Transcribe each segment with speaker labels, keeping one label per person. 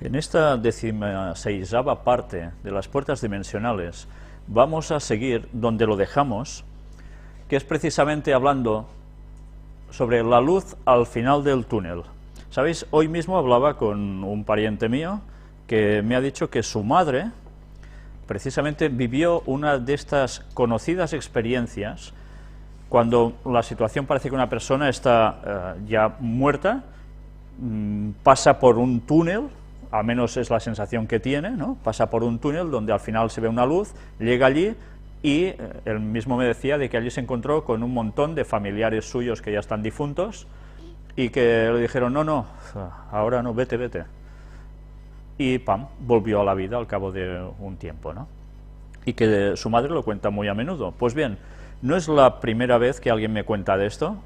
Speaker 1: En esta 16ª parte de las puertas dimensionales vamos a seguir donde lo dejamos, que es precisamente hablando sobre la luz al final del túnel. ¿Sabéis? Hoy mismo hablaba con un pariente mío que me ha dicho que su madre precisamente vivió una de estas conocidas experiencias cuando la situación parece que una persona está ya muerta, pasa por un túnel, al menos es la sensación que tiene, ¿no? Pasa por un túnel donde al final se ve una luz, llega allí y él mismo me decía de que allí se encontró con un montón de familiares suyos que ya están difuntos y que le dijeron, no, ahora no, vete, vete. Y pam, volvió a la vida al cabo de un tiempo, ¿no? Y que su madre lo cuenta muy a menudo. Pues bien, no es la primera vez que alguien me cuenta de esto,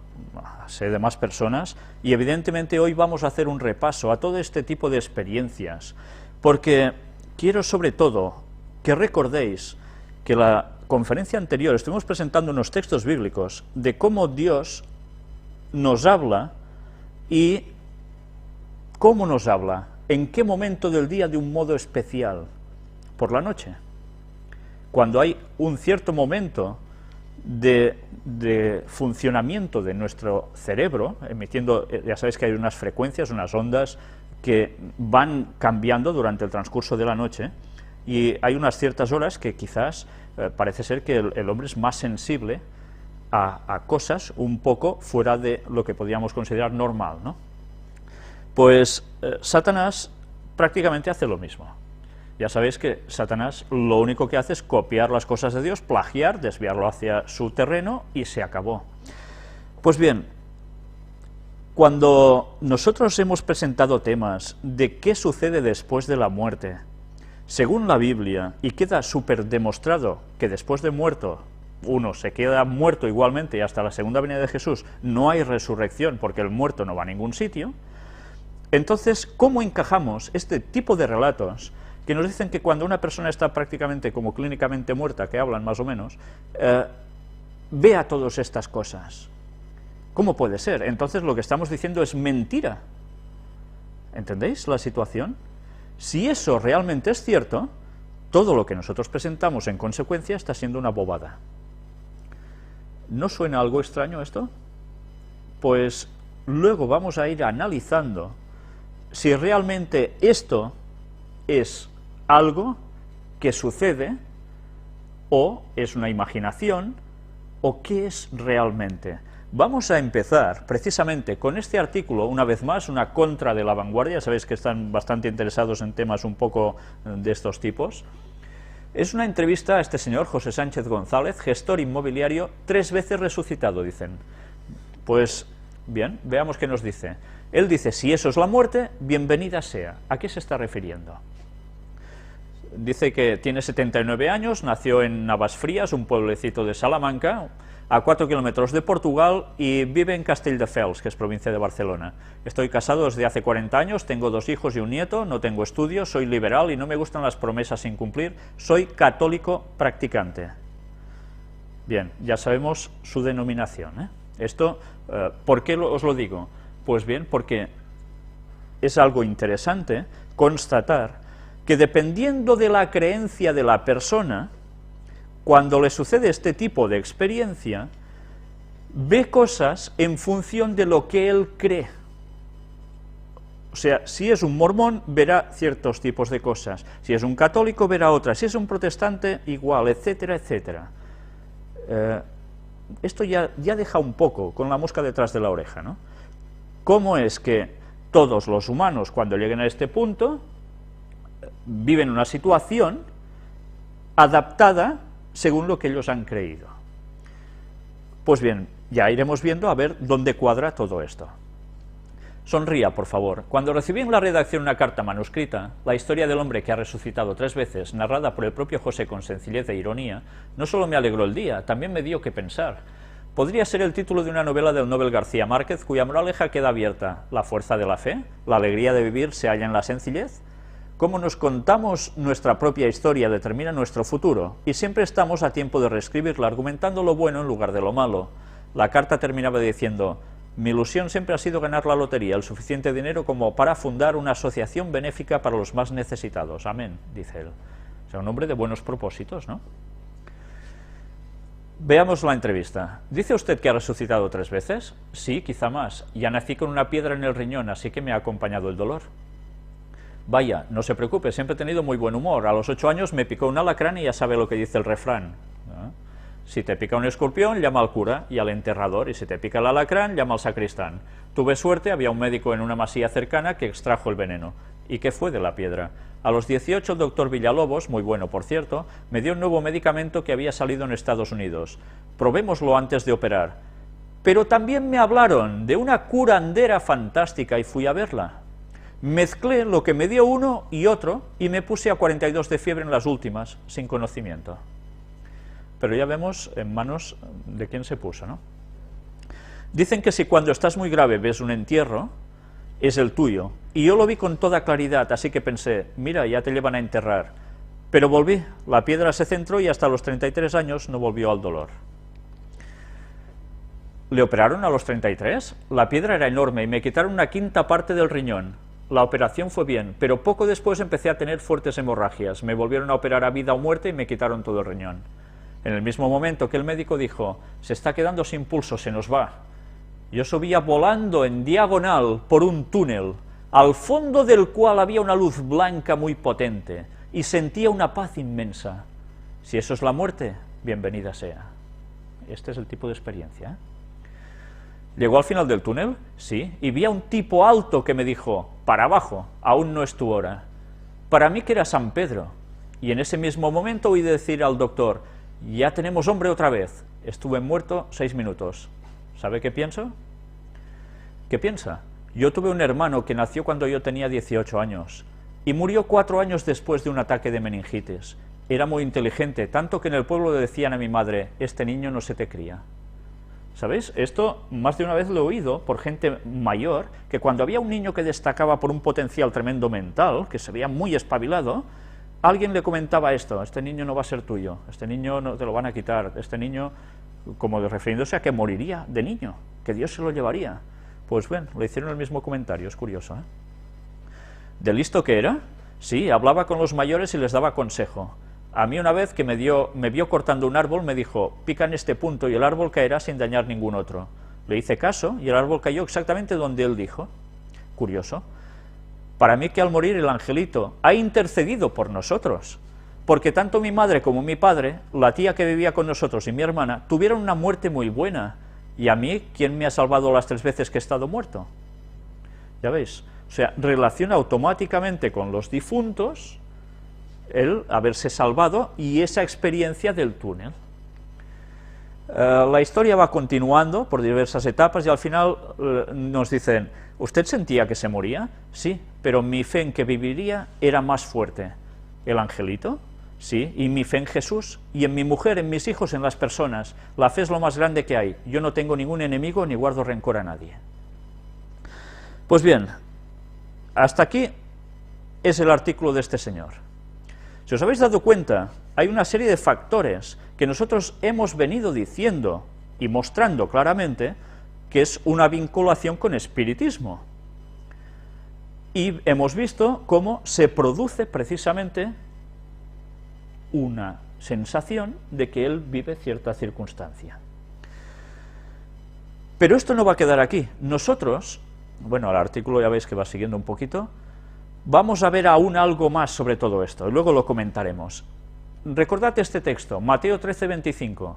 Speaker 1: sé de más personas, y evidentemente hoy vamos a hacer un repaso a todo este tipo de experiencias, porque quiero sobre todo que recordéis que la conferencia anterior estuvimos presentando unos textos bíblicos de cómo Dios nos habla y cómo nos habla, en qué momento del día de un modo especial, por la noche, cuando hay un cierto momento de funcionamiento de nuestro cerebro, emitiendo, ya sabéis que hay unas frecuencias, unas ondas que van cambiando durante el transcurso de la noche, y hay unas ciertas horas que quizás parece ser que el hombre es más sensible a cosas un poco fuera de lo que podríamos considerar normal, ¿no? Pues Satanás prácticamente hace lo mismo. Ya sabéis que Satanás lo único que hace es copiar las cosas de Dios, plagiar, desviarlo hacia su terreno y se acabó. Pues bien, cuando nosotros hemos presentado temas de qué sucede después de la muerte, según la Biblia, y queda súper demostrado que después de muerto uno se queda muerto igualmente y hasta la segunda venida de Jesús no hay resurrección porque el muerto no va a ningún sitio, entonces, ¿cómo encajamos este tipo de relatos que nos dicen que cuando una persona está prácticamente como clínicamente muerta, que hablan más o menos, vea todas estas cosas? ¿Cómo puede ser? Entonces lo que estamos diciendo es mentira. ¿Entendéis la situación? Si eso realmente es cierto, todo lo que nosotros presentamos en consecuencia está siendo una bobada. ¿No suena algo extraño esto? Pues luego vamos a ir analizando si realmente esto es algo que sucede, o es una imaginación, o qué es realmente. Vamos a empezar precisamente con este artículo, una vez más, una contra de La Vanguardia, sabéis que están bastante interesados en temas un poco de estos tipos. Es una entrevista a este señor, José Sánchez González, gestor inmobiliario, 3 veces resucitado, dicen. Pues bien, veamos qué nos dice. Él dice, si eso es la muerte, bienvenida sea. ¿A qué se está refiriendo? Dice que tiene 79 años, nació en Navasfrías, un pueblecito de Salamanca, a 4 kilómetros de Portugal, y vive en Castelldefels, que es provincia de Barcelona. Estoy casado desde hace 40 años, tengo 2 hijos y un nieto, no tengo estudios, soy liberal y no me gustan las promesas sin cumplir, soy católico practicante. Bien, ya sabemos su denominación, ¿eh? Esto, ¿por qué os lo digo? Pues bien, porque es algo interesante constatar que dependiendo de la creencia de la persona, cuando le sucede este tipo de experiencia, ve cosas en función de lo que él cree. O sea, si es un mormón, verá ciertos tipos de cosas, si es un católico, verá otras, si es un protestante, igual, etcétera, etcétera. Esto ya deja un poco con la mosca detrás de la oreja, ¿no? ¿Cómo es que todos los humanos, cuando lleguen a este punto, viven una situación adaptada según lo que ellos han creído? Pues bien, ya iremos viendo a ver dónde cuadra todo esto. Sonría, por favor. Cuando recibí en la redacción una carta manuscrita, la historia del hombre que ha resucitado 3 veces, narrada por el propio José con sencillez e ironía, no solo me alegró el día, también me dio que pensar. Podría ser el título de una novela del Nobel García Márquez, cuya moraleja queda abierta. ¿La fuerza de la fe? ¿La alegría de vivir se halla en la sencillez? Cómo nos contamos nuestra propia historia determina nuestro futuro, y siempre estamos a tiempo de reescribirla argumentando lo bueno en lugar de lo malo. La carta terminaba diciendo, Mi ilusión siempre ha sido ganar la lotería, el suficiente dinero como para fundar una asociación benéfica para los más necesitados. Amén, dice él. O sea, un hombre de buenos propósitos, ¿no? Veamos la entrevista. ¿Dice usted que ha resucitado 3 veces? Sí, quizá más. Ya nací con una piedra en el riñón, así que me ha acompañado el dolor. Vaya, no se preocupe, siempre he tenido muy buen humor. A los 8 años me picó un alacrán y ya sabe lo que dice el refrán, ¿no? Si te pica un escorpión, llama al cura y al enterrador, y si te pica el alacrán, llama al sacristán. Tuve suerte, había un médico en una masía cercana que extrajo el veneno. ¿Y qué fue de la piedra? A los 18 el doctor Villalobos, muy bueno por cierto, me dio un nuevo medicamento que había salido en Estados Unidos. Probémoslo antes de operar. Pero también me hablaron de una curandera fantástica y fui a verla. Mezclé lo que me dio uno y otro y me puse a 42 de fiebre en las últimas, sin conocimiento. Pero ya vemos en manos de quién se puso, ¿no? Dicen que si cuando estás muy grave ves un entierro, es el tuyo. Y yo lo vi con toda claridad, así que pensé, mira, ya te llevan a enterrar. Pero volví, la piedra se centró y hasta los 33 años no volvió al dolor. ¿Le operaron a los 33? La piedra era enorme y me quitaron una quinta parte del riñón. La operación fue bien, pero poco después empecé a tener fuertes hemorragias. Me volvieron a operar a vida o muerte y me quitaron todo el riñón. En el mismo momento que el médico dijo, se está quedando sin pulso, se nos va. Yo subía volando en diagonal por un túnel, al fondo del cual había una luz blanca muy potente, y sentía una paz inmensa. Si eso es la muerte, bienvenida sea. Este es el tipo de experiencia, ¿eh? ¿Llegó al final del túnel? Sí, y vi a un tipo alto que me dijo, para abajo, aún no es tu hora. Para mí que era San Pedro, y en ese mismo momento oí decir al doctor, ya tenemos hombre otra vez. Estuve muerto 6 minutos. ¿Sabe qué pienso? ¿Qué piensa? Yo tuve un hermano que nació cuando yo tenía 18 años, y murió 4 años después de un ataque de meningitis. Era muy inteligente, tanto que en el pueblo le decían a mi madre, este niño no se te cría. ¿Sabéis? Esto más de una vez lo he oído por gente mayor, que cuando había un niño que destacaba por un potencial tremendo mental, que se veía muy espabilado, alguien le comentaba esto, este niño no va a ser tuyo, este niño no te lo van a quitar, este niño, como refiriéndose a que moriría de niño, que Dios se lo llevaría. Pues bien, le hicieron el mismo comentario, es curioso, ¿eh? ¿De listo que era? Sí, hablaba con los mayores y les daba consejo. A mí una vez que me vio cortando un árbol, me dijo, pica en este punto y el árbol caerá sin dañar ningún otro. Le hice caso y el árbol cayó exactamente donde él dijo. Curioso. Para mí que al morir el angelito ha intercedido por nosotros, porque tanto mi madre como mi padre, la tía que vivía con nosotros y mi hermana, tuvieron una muerte muy buena, y a mí, ¿quién me ha salvado las 3 veces que he estado muerto? Ya veis, o sea, relaciona automáticamente con los difuntos el haberse salvado y esa experiencia del túnel. La historia va continuando por diversas etapas y al final nos dicen, ¿usted sentía que se moría? Sí, pero mi fe en que viviría era más fuerte. ¿El angelito? Sí, y mi fe en Jesús, y en mi mujer, en mis hijos, en las personas. La fe es lo más grande que hay. Yo no tengo ningún enemigo ni guardo rencor a nadie. Pues bien, hasta aquí es el artículo de este señor. Si os habéis dado cuenta, hay una serie de factores que nosotros hemos venido diciendo y mostrando claramente que es una vinculación con espiritismo. Y hemos visto cómo se produce precisamente una sensación de que él vive cierta circunstancia. Pero esto no va a quedar aquí. Nosotros, bueno, el artículo ya veis que va siguiendo un poquito, vamos a ver aún algo más sobre todo esto, y luego lo comentaremos. Recordad este texto, Mateo 13:25.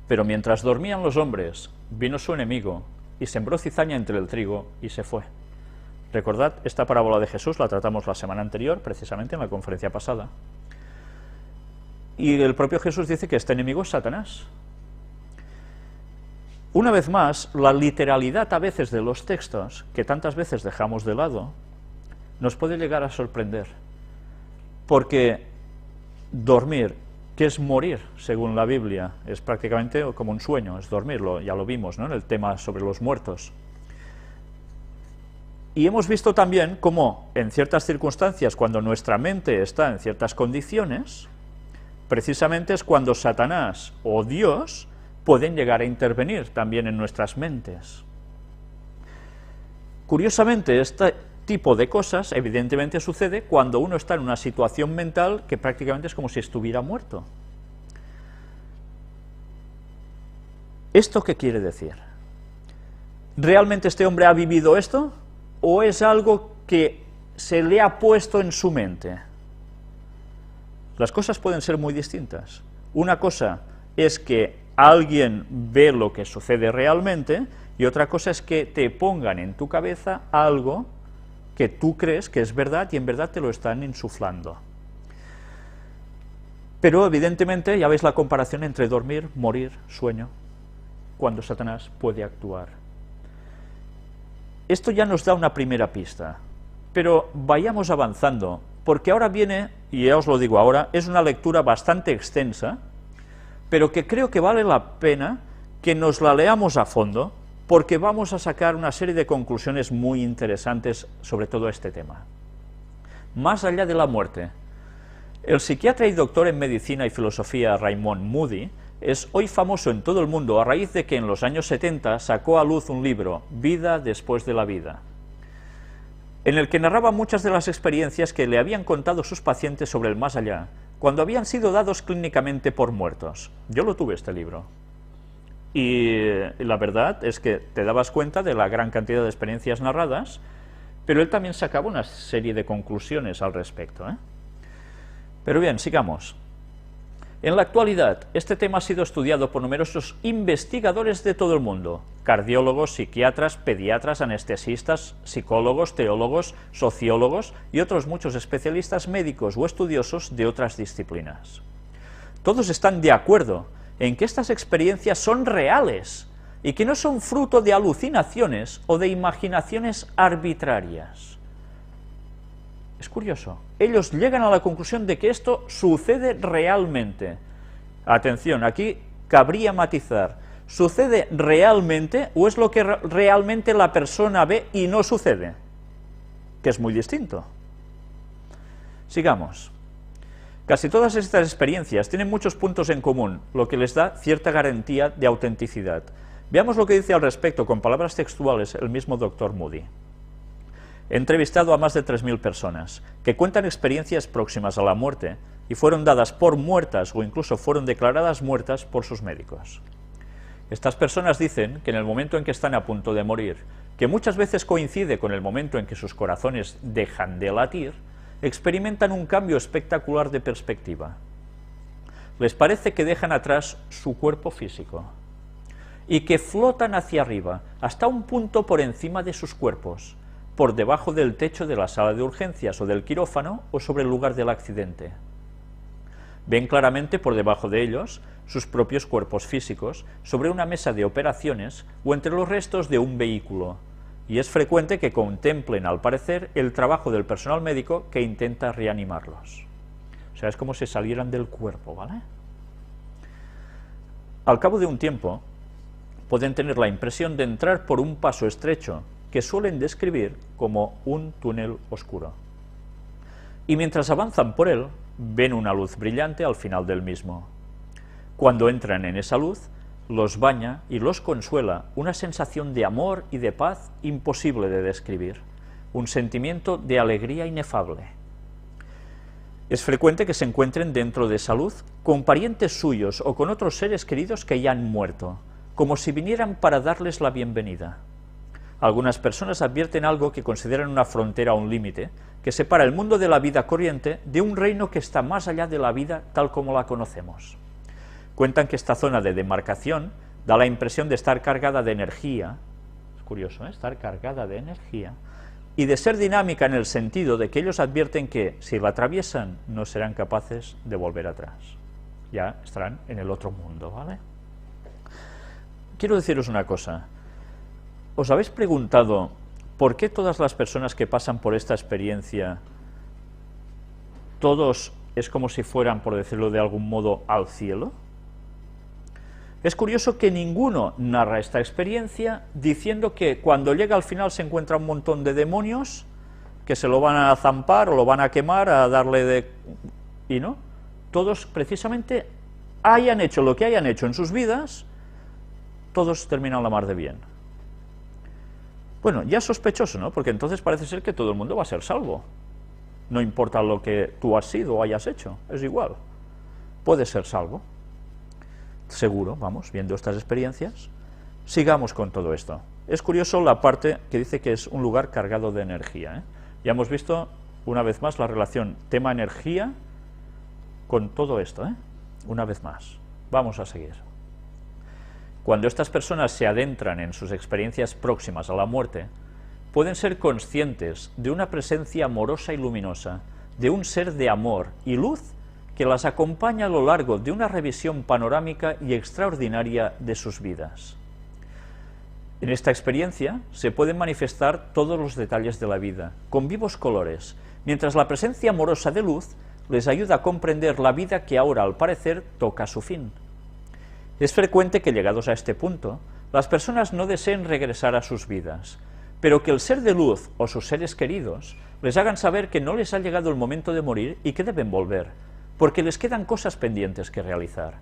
Speaker 1: Pero mientras dormían los hombres, vino su enemigo, y sembró cizaña entre el trigo, y se fue. Recordad, esta parábola de Jesús la tratamos la semana anterior, precisamente en la conferencia pasada. Y el propio Jesús dice que este enemigo es Satanás. Una vez más, la literalidad a veces de los textos, que tantas veces dejamos de lado, nos puede llegar a sorprender, porque dormir, que es morir, según la Biblia, es prácticamente como un sueño, es dormirlo, ya lo vimos, ¿no?, en el tema sobre los muertos. Y hemos visto también cómo, en ciertas circunstancias, cuando nuestra mente está en ciertas condiciones, precisamente es cuando Satanás o Dios pueden llegar a intervenir también en nuestras mentes. Curiosamente, este tipo de cosas evidentemente sucede cuando uno está en una situación mental que prácticamente es como si estuviera muerto. ¿Esto qué quiere decir? ¿Realmente este hombre ha vivido esto? ¿O es algo que se le ha puesto en su mente? Las cosas pueden ser muy distintas. Una cosa es que alguien ve lo que sucede realmente, y otra cosa es que te pongan en tu cabeza algo que tú crees que es verdad y en verdad te lo están insuflando. Pero evidentemente ya veis la comparación entre dormir, morir, sueño, cuando Satanás puede actuar. Esto ya nos da una primera pista, pero vayamos avanzando, porque ahora viene, y ya os lo digo ahora, es una lectura bastante extensa, pero que creo que vale la pena que nos la leamos a fondo, porque vamos a sacar una serie de conclusiones muy interesantes sobre todo este tema. Más allá de la muerte, el psiquiatra y doctor en medicina y filosofía Raymond Moody es hoy famoso en todo el mundo a raíz de que en los años 70 sacó a luz un libro, Vida después de la vida, en el que narraba muchas de las experiencias que le habían contado sus pacientes sobre el más allá, cuando habían sido dados clínicamente por muertos. Yo lo tuve este libro. Y la verdad es que te dabas cuenta de la gran cantidad de experiencias narradas, pero él también sacaba una serie de conclusiones al respecto, ¿eh? Pero bien, sigamos. En la actualidad, este tema ha sido estudiado por numerosos investigadores de todo el mundo, cardiólogos, psiquiatras, pediatras, anestesistas, psicólogos, teólogos, sociólogos y otros muchos especialistas médicos o estudiosos de otras disciplinas. Todos están de acuerdo en que estas experiencias son reales y que no son fruto de alucinaciones o de imaginaciones arbitrarias. Es curioso, ellos llegan a la conclusión de que esto sucede realmente. Atención, aquí cabría matizar, ¿sucede realmente o es lo que realmente la persona ve y no sucede? Que es muy distinto. Sigamos. Casi todas estas experiencias tienen muchos puntos en común, lo que les da cierta garantía de autenticidad. Veamos lo que dice al respecto con palabras textuales el mismo Dr. Moody. He entrevistado a más de 3.000 personas que cuentan experiencias próximas a la muerte y fueron dadas por muertas o incluso fueron declaradas muertas por sus médicos. Estas personas dicen que en el momento en que están a punto de morir, que muchas veces coincide con el momento en que sus corazones dejan de latir, experimentan un cambio espectacular de perspectiva. Les parece que dejan atrás su cuerpo físico y que flotan hacia arriba, hasta un punto por encima de sus cuerpos, por debajo del techo de la sala de urgencias o del quirófano o sobre el lugar del accidente. Ven claramente por debajo de ellos sus propios cuerpos físicos sobre una mesa de operaciones o entre los restos de un vehículo, y es frecuente que contemplen, al parecer, el trabajo del personal médico que intenta reanimarlos. O sea, es como si salieran del cuerpo, ¿vale? Al cabo de un tiempo, pueden tener la impresión de entrar por un paso estrecho, que suelen describir como un túnel oscuro. Y mientras avanzan por él, ven una luz brillante al final del mismo. Cuando entran en esa luz, los baña y los consuela una sensación de amor y de paz imposible de describir, un sentimiento de alegría inefable. Es frecuente que se encuentren dentro de esa luz con parientes suyos o con otros seres queridos que ya han muerto, como si vinieran para darles la bienvenida. Algunas personas advierten algo que consideran una frontera o un límite, que separa el mundo de la vida corriente de un reino que está más allá de la vida tal como la conocemos. Cuentan que esta zona de demarcación da la impresión de estar cargada de energía, es curioso, ¿eh? Estar cargada de energía, y de ser dinámica en el sentido de que ellos advierten que, si la atraviesan, no serán capaces de volver atrás. Ya estarán en el otro mundo, ¿vale? Quiero deciros una cosa. ¿Os habéis preguntado por qué todas las personas que pasan por esta experiencia, todos es como si fueran, por decirlo de algún modo, al cielo? Es curioso que ninguno narra esta experiencia diciendo que cuando llega al final se encuentra un montón de demonios que se lo van a zampar o lo van a quemar, a darle de... y no, todos precisamente hayan hecho lo que hayan hecho en sus vidas, todos terminan la mar de bien. Bueno, ya es sospechoso, ¿no? Porque entonces parece ser que todo el mundo va a ser salvo. No importa lo que tú has sido o hayas hecho, es igual. Puedes ser salvo. Seguro, vamos, viendo estas experiencias. Sigamos con todo esto. Es curioso la parte que dice que es un lugar cargado de energía, ¿eh? Ya hemos visto una vez más la relación tema-energía con todo esto, ¿eh? Una vez más. Vamos a seguir. Cuando estas personas se adentran en sus experiencias próximas a la muerte, pueden ser conscientes de una presencia amorosa y luminosa, de un ser de amor y luz que las acompaña a lo largo de una revisión panorámica y extraordinaria de sus vidas. En esta experiencia se pueden manifestar todos los detalles de la vida, con vivos colores, mientras la presencia amorosa de luz les ayuda a comprender la vida que ahora, al parecer, toca su fin. Es frecuente que, llegados a este punto, las personas no deseen regresar a sus vidas, pero que el ser de luz o sus seres queridos les hagan saber que no les ha llegado el momento de morir y que deben volver, porque les quedan cosas pendientes que realizar.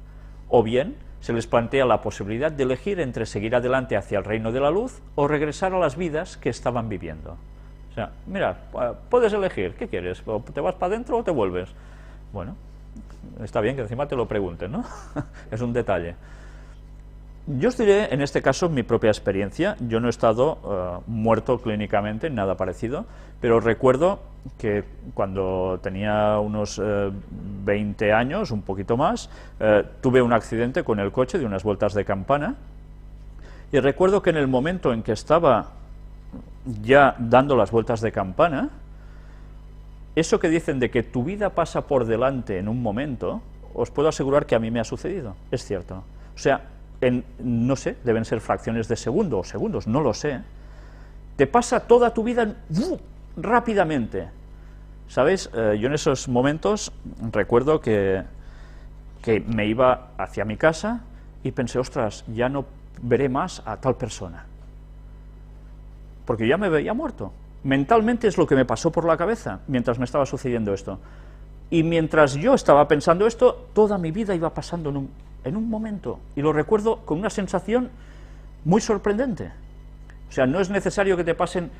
Speaker 1: O bien, se les plantea la posibilidad de elegir entre seguir adelante hacia el reino de la luz o regresar a las vidas que estaban viviendo. O sea, mira, puedes elegir, ¿qué quieres? ¿O te vas para adentro o te vuelves? Bueno, está bien que encima te lo pregunten, ¿no? Es un detalle. Yo os diré, en este caso, mi propia experiencia. Yo no he estado muerto clínicamente, nada parecido, pero recuerdo que cuando tenía unos 20 años, un poquito más, tuve un accidente con el coche de unas vueltas de campana, y recuerdo que en el momento en que estaba ya dando las vueltas de campana, eso que dicen de que tu vida pasa por delante en un momento, os puedo asegurar que a mí me ha sucedido, es cierto. O sea, no sé, deben ser fracciones de segundo o segundos, no lo sé. Te pasa toda tu vida rápidamente. ¿Sabéis? Yo en esos momentos recuerdo que me iba hacia mi casa y pensé, ostras, ya no veré más a tal persona. Porque ya me veía muerto. Mentalmente es lo que me pasó por la cabeza mientras me estaba sucediendo esto. Y mientras yo estaba pensando esto, toda mi vida iba pasando en un momento. Y lo recuerdo con una sensación muy sorprendente. O sea, no es necesario que te pasen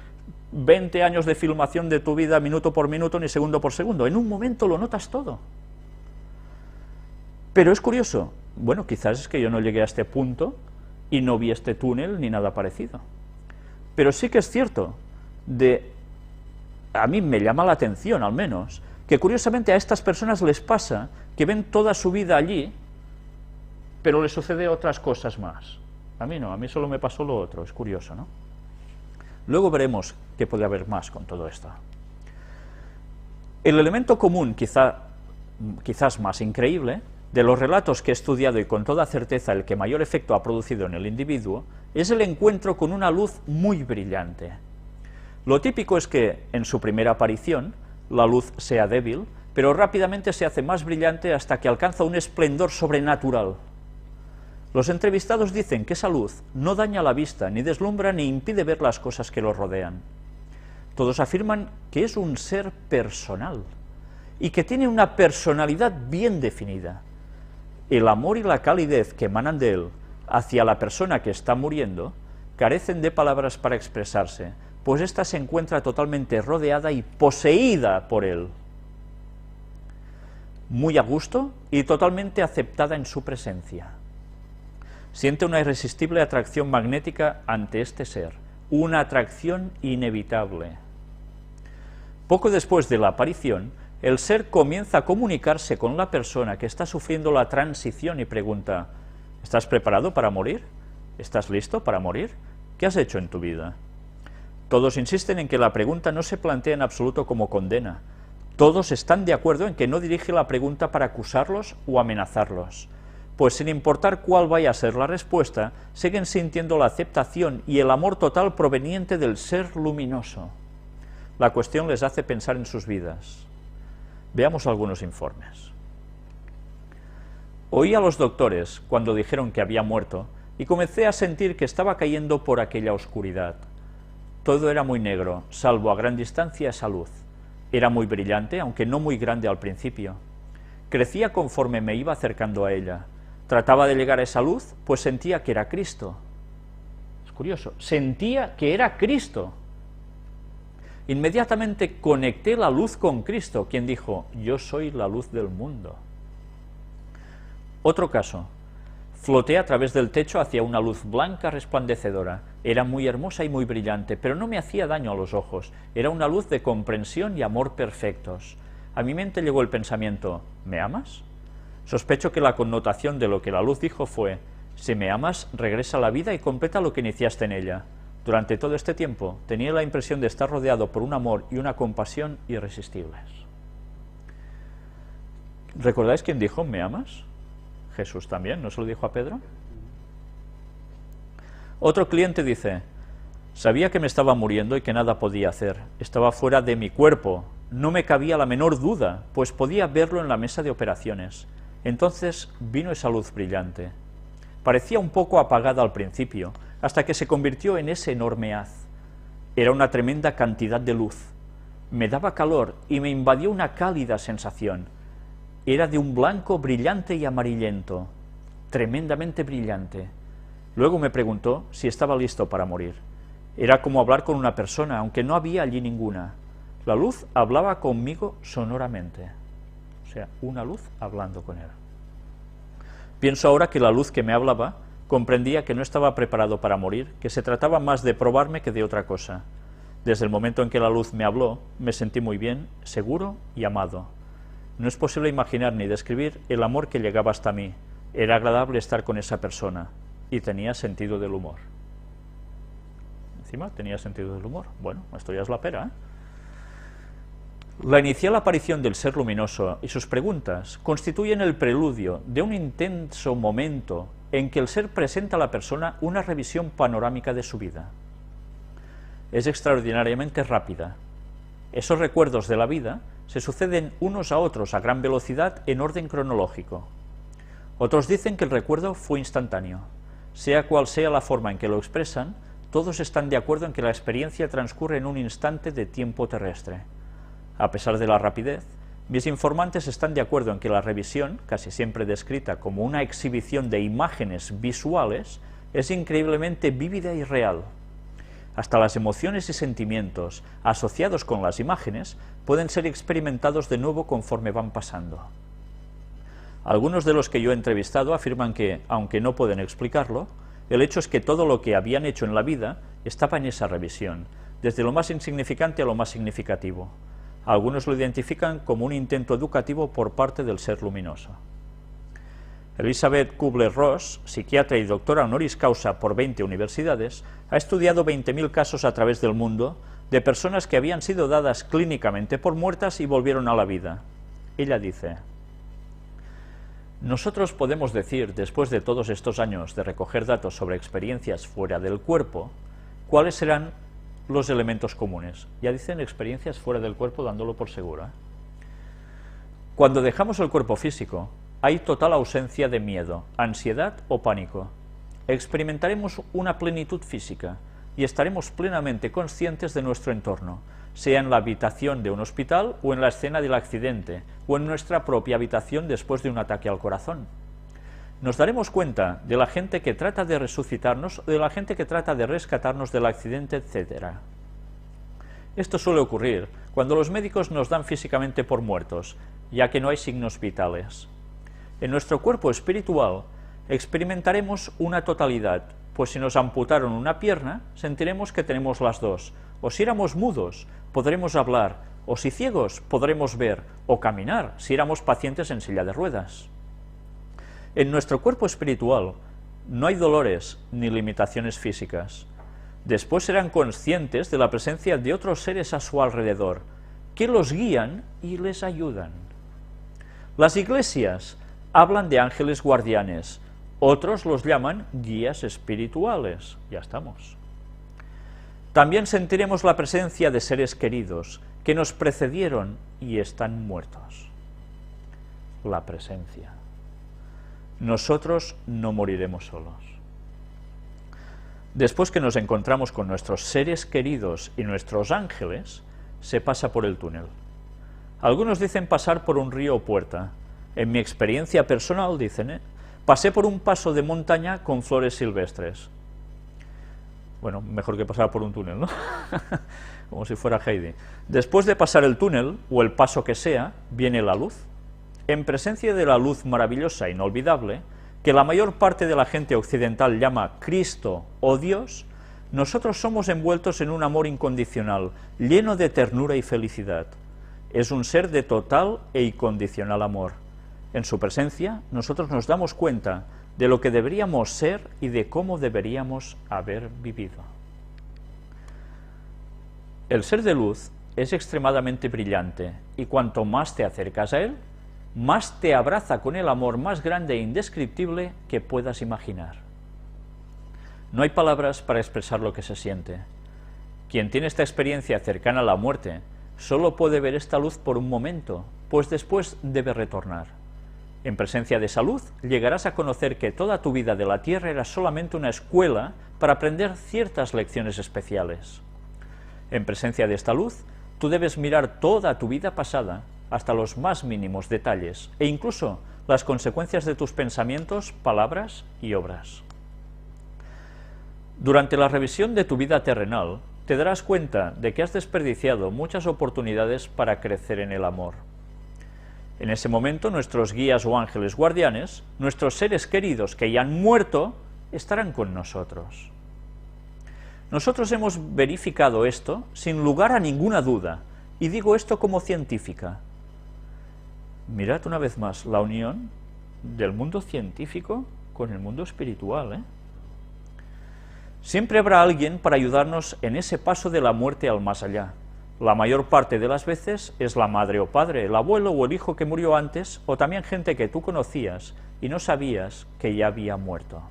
Speaker 1: 20 años de filmación de tu vida minuto por minuto ni segundo por segundo. En un momento lo notas todo. Pero es curioso. Bueno, quizás es que yo no llegué a este punto y no vi este túnel ni nada parecido. Pero sí que es cierto, a mí me llama la atención al menos, que curiosamente a estas personas les pasa que ven toda su vida allí, pero les sucede otras cosas más. A mí no, a mí solo me pasó lo otro, es curioso, ¿no? Luego veremos qué puede haber más con todo esto. El elemento común, quizás más increíble, de los relatos que he estudiado y con toda certeza el que mayor efecto ha producido en el individuo, es el encuentro con una luz muy brillante. Lo típico es que, en su primera aparición, la luz sea débil, pero rápidamente se hace más brillante hasta que alcanza un esplendor sobrenatural. Los entrevistados dicen que esa luz no daña la vista, ni deslumbra, ni impide ver las cosas que los rodean. Todos afirman que es un ser personal y que tiene una personalidad bien definida. El amor y la calidez que emanan de él hacia la persona que está muriendo carecen de palabras para expresarse, pues ésta se encuentra totalmente rodeada y poseída por él, muy a gusto y totalmente aceptada en su presencia. Siente una irresistible atracción magnética ante este ser, una atracción inevitable. Poco después de la aparición, el ser comienza a comunicarse con la persona que está sufriendo la transición y pregunta, ¿estás preparado para morir? ¿Estás listo para morir? ¿Qué has hecho en tu vida? Todos insisten en que la pregunta no se plantea en absoluto como condena. Todos están de acuerdo en que no dirige la pregunta para acusarlos o amenazarlos, pues sin importar cuál vaya a ser la respuesta, siguen sintiendo la aceptación y el amor total proveniente del ser luminoso. La cuestión les hace pensar en sus vidas. Veamos algunos informes. Oí a los doctores cuando dijeron que había muerto y comencé a sentir que estaba cayendo por aquella oscuridad. Todo era muy negro, salvo a gran distancia esa luz. Era muy brillante, aunque no muy grande al principio. Crecía conforme me iba acercando a ella. Trataba de llegar a esa luz, pues sentía que era Cristo. curioso, sentía que era Cristo. Inmediatamente conecté la luz con Cristo, quien dijo, yo soy la luz del mundo. Otro caso, floté a través del techo hacia una luz blanca resplandecedora. Era muy hermosa y muy brillante, pero no me hacía daño a los ojos. Era una luz de comprensión y amor perfectos. A mi mente llegó el pensamiento, ¿me amas? Sospecho que la connotación de lo que la luz dijo fue, si me amas, regresa a la vida y completa lo que iniciaste en ella. Durante todo este tiempo tenía la impresión de estar rodeado por un amor y una compasión irresistibles. ¿Recordáis quién dijo, ¿me amas? Jesús también, ¿no se lo dijo a Pedro? Otro cliente dice, sabía que me estaba muriendo y que nada podía hacer. Estaba fuera de mi cuerpo. No me cabía la menor duda, pues podía verlo en la mesa de operaciones. Entonces vino esa luz brillante. Parecía un poco apagada al principio, hasta que se convirtió en ese enorme haz. Era una tremenda cantidad de luz. Me daba calor y me invadió una cálida sensación. Era de un blanco brillante y amarillento, tremendamente brillante. Luego me preguntó si estaba listo para morir. Era como hablar con una persona, aunque no había allí ninguna. La luz hablaba conmigo sonoramente. O sea, una luz hablando con él. Pienso ahora que la luz que me hablaba comprendía que no estaba preparado para morir, que se trataba más de probarme que de otra cosa. Desde el momento en que la luz me habló, me sentí muy bien, seguro y amado. No es posible imaginar ni describir el amor que llegaba hasta mí. Era agradable estar con esa persona y tenía sentido del humor. Encima tenía sentido del humor. Bueno, esto ya es la pera, ¿eh? La inicial aparición del ser luminoso y sus preguntas constituyen el preludio de un intenso momento en que el ser presenta a la persona una revisión panorámica de su vida. Es extraordinariamente rápida. Esos recuerdos de la vida se suceden unos a otros a gran velocidad en orden cronológico. Otros dicen que el recuerdo fue instantáneo. Sea cual sea la forma en que lo expresan, todos están de acuerdo en que la experiencia transcurre en un instante de tiempo terrestre. A pesar de la rapidez, mis informantes están de acuerdo en que la revisión, casi siempre descrita como una exhibición de imágenes visuales, es increíblemente vívida y real. Hasta las emociones y sentimientos asociados con las imágenes pueden ser experimentados de nuevo conforme van pasando. Algunos de los que yo he entrevistado afirman que, aunque no pueden explicarlo, el hecho es que todo lo que habían hecho en la vida estaba en esa revisión, desde lo más insignificante a lo más significativo. Algunos lo identifican como un intento educativo por parte del ser luminoso. Elizabeth Kubler-Ross, psiquiatra y doctora honoris causa por 20 universidades, ha estudiado 20.000 casos a través del mundo de personas que habían sido dadas clínicamente por muertas y volvieron a la vida. Ella dice, nosotros podemos decir, después de todos estos años de recoger datos sobre experiencias fuera del cuerpo, cuáles serán los elementos comunes. Ya dicen experiencias fuera del cuerpo dándolo por seguro, ¿eh? Cuando dejamos el cuerpo físico, hay total ausencia de miedo, ansiedad o pánico. Experimentaremos una plenitud física y estaremos plenamente conscientes de nuestro entorno, sea en la habitación de un hospital o en la escena del accidente, o en nuestra propia habitación después de un ataque al corazón. Nos daremos cuenta de la gente que trata de resucitarnos, de la gente que trata de rescatarnos del accidente, etc. Esto suele ocurrir cuando los médicos nos dan físicamente por muertos, ya que no hay signos vitales. En nuestro cuerpo espiritual experimentaremos una totalidad, pues si nos amputaron una pierna, sentiremos que tenemos las dos, o si éramos mudos, podremos hablar, o si ciegos, podremos ver, o caminar, si éramos pacientes en silla de ruedas. En nuestro cuerpo espiritual no hay dolores ni limitaciones físicas. Después serán conscientes de la presencia de otros seres a su alrededor, que los guían y les ayudan. Las iglesias hablan de ángeles guardianes, otros los llaman guías espirituales. Ya estamos. También sentiremos la presencia de seres queridos que nos precedieron y están muertos. La presencia. Nosotros no moriremos solos. Después que nos encontramos con nuestros seres queridos y nuestros ángeles, se pasa por el túnel. Algunos dicen pasar por un río o puerta. En mi experiencia personal, dicen, pasé por un paso de montaña con flores silvestres. Bueno, mejor que pasar por un túnel, ¿no? Como si fuera Heidi. Después de pasar el túnel, o el paso que sea, viene la luz. En presencia de la luz maravillosa e inolvidable, que la mayor parte de la gente occidental llama Cristo o Dios, nosotros somos envueltos en un amor incondicional, lleno de ternura y felicidad. Es un ser de total e incondicional amor. En su presencia, nosotros nos damos cuenta de lo que deberíamos ser y de cómo deberíamos haber vivido. El ser de luz es extremadamente brillante, y cuanto más te acercas a él, más te abraza con el amor más grande e indescriptible que puedas imaginar. No hay palabras para expresar lo que se siente. Quien tiene esta experiencia cercana a la muerte solo puede ver esta luz por un momento, pues después debe retornar. En presencia de esa luz, llegarás a conocer que toda tu vida de la tierra era solamente una escuela para aprender ciertas lecciones especiales. En presencia de esta luz, tú debes mirar toda tu vida pasada, hasta los más mínimos detalles, e incluso las consecuencias de tus pensamientos, palabras y obras. Durante la revisión de tu vida terrenal, te darás cuenta de que has desperdiciado muchas oportunidades para crecer en el amor. En ese momento, nuestros guías o ángeles guardianes, nuestros seres queridos que ya han muerto, estarán con nosotros. Nosotros hemos verificado esto sin lugar a ninguna duda, y digo esto como científica. Mirad una vez más la unión del mundo científico con el mundo espiritual, Siempre habrá alguien para ayudarnos en ese paso de la muerte al más allá. La mayor parte de las veces es la madre o padre, el abuelo o el hijo que murió antes, o también gente que tú conocías y no sabías que ya había muerto.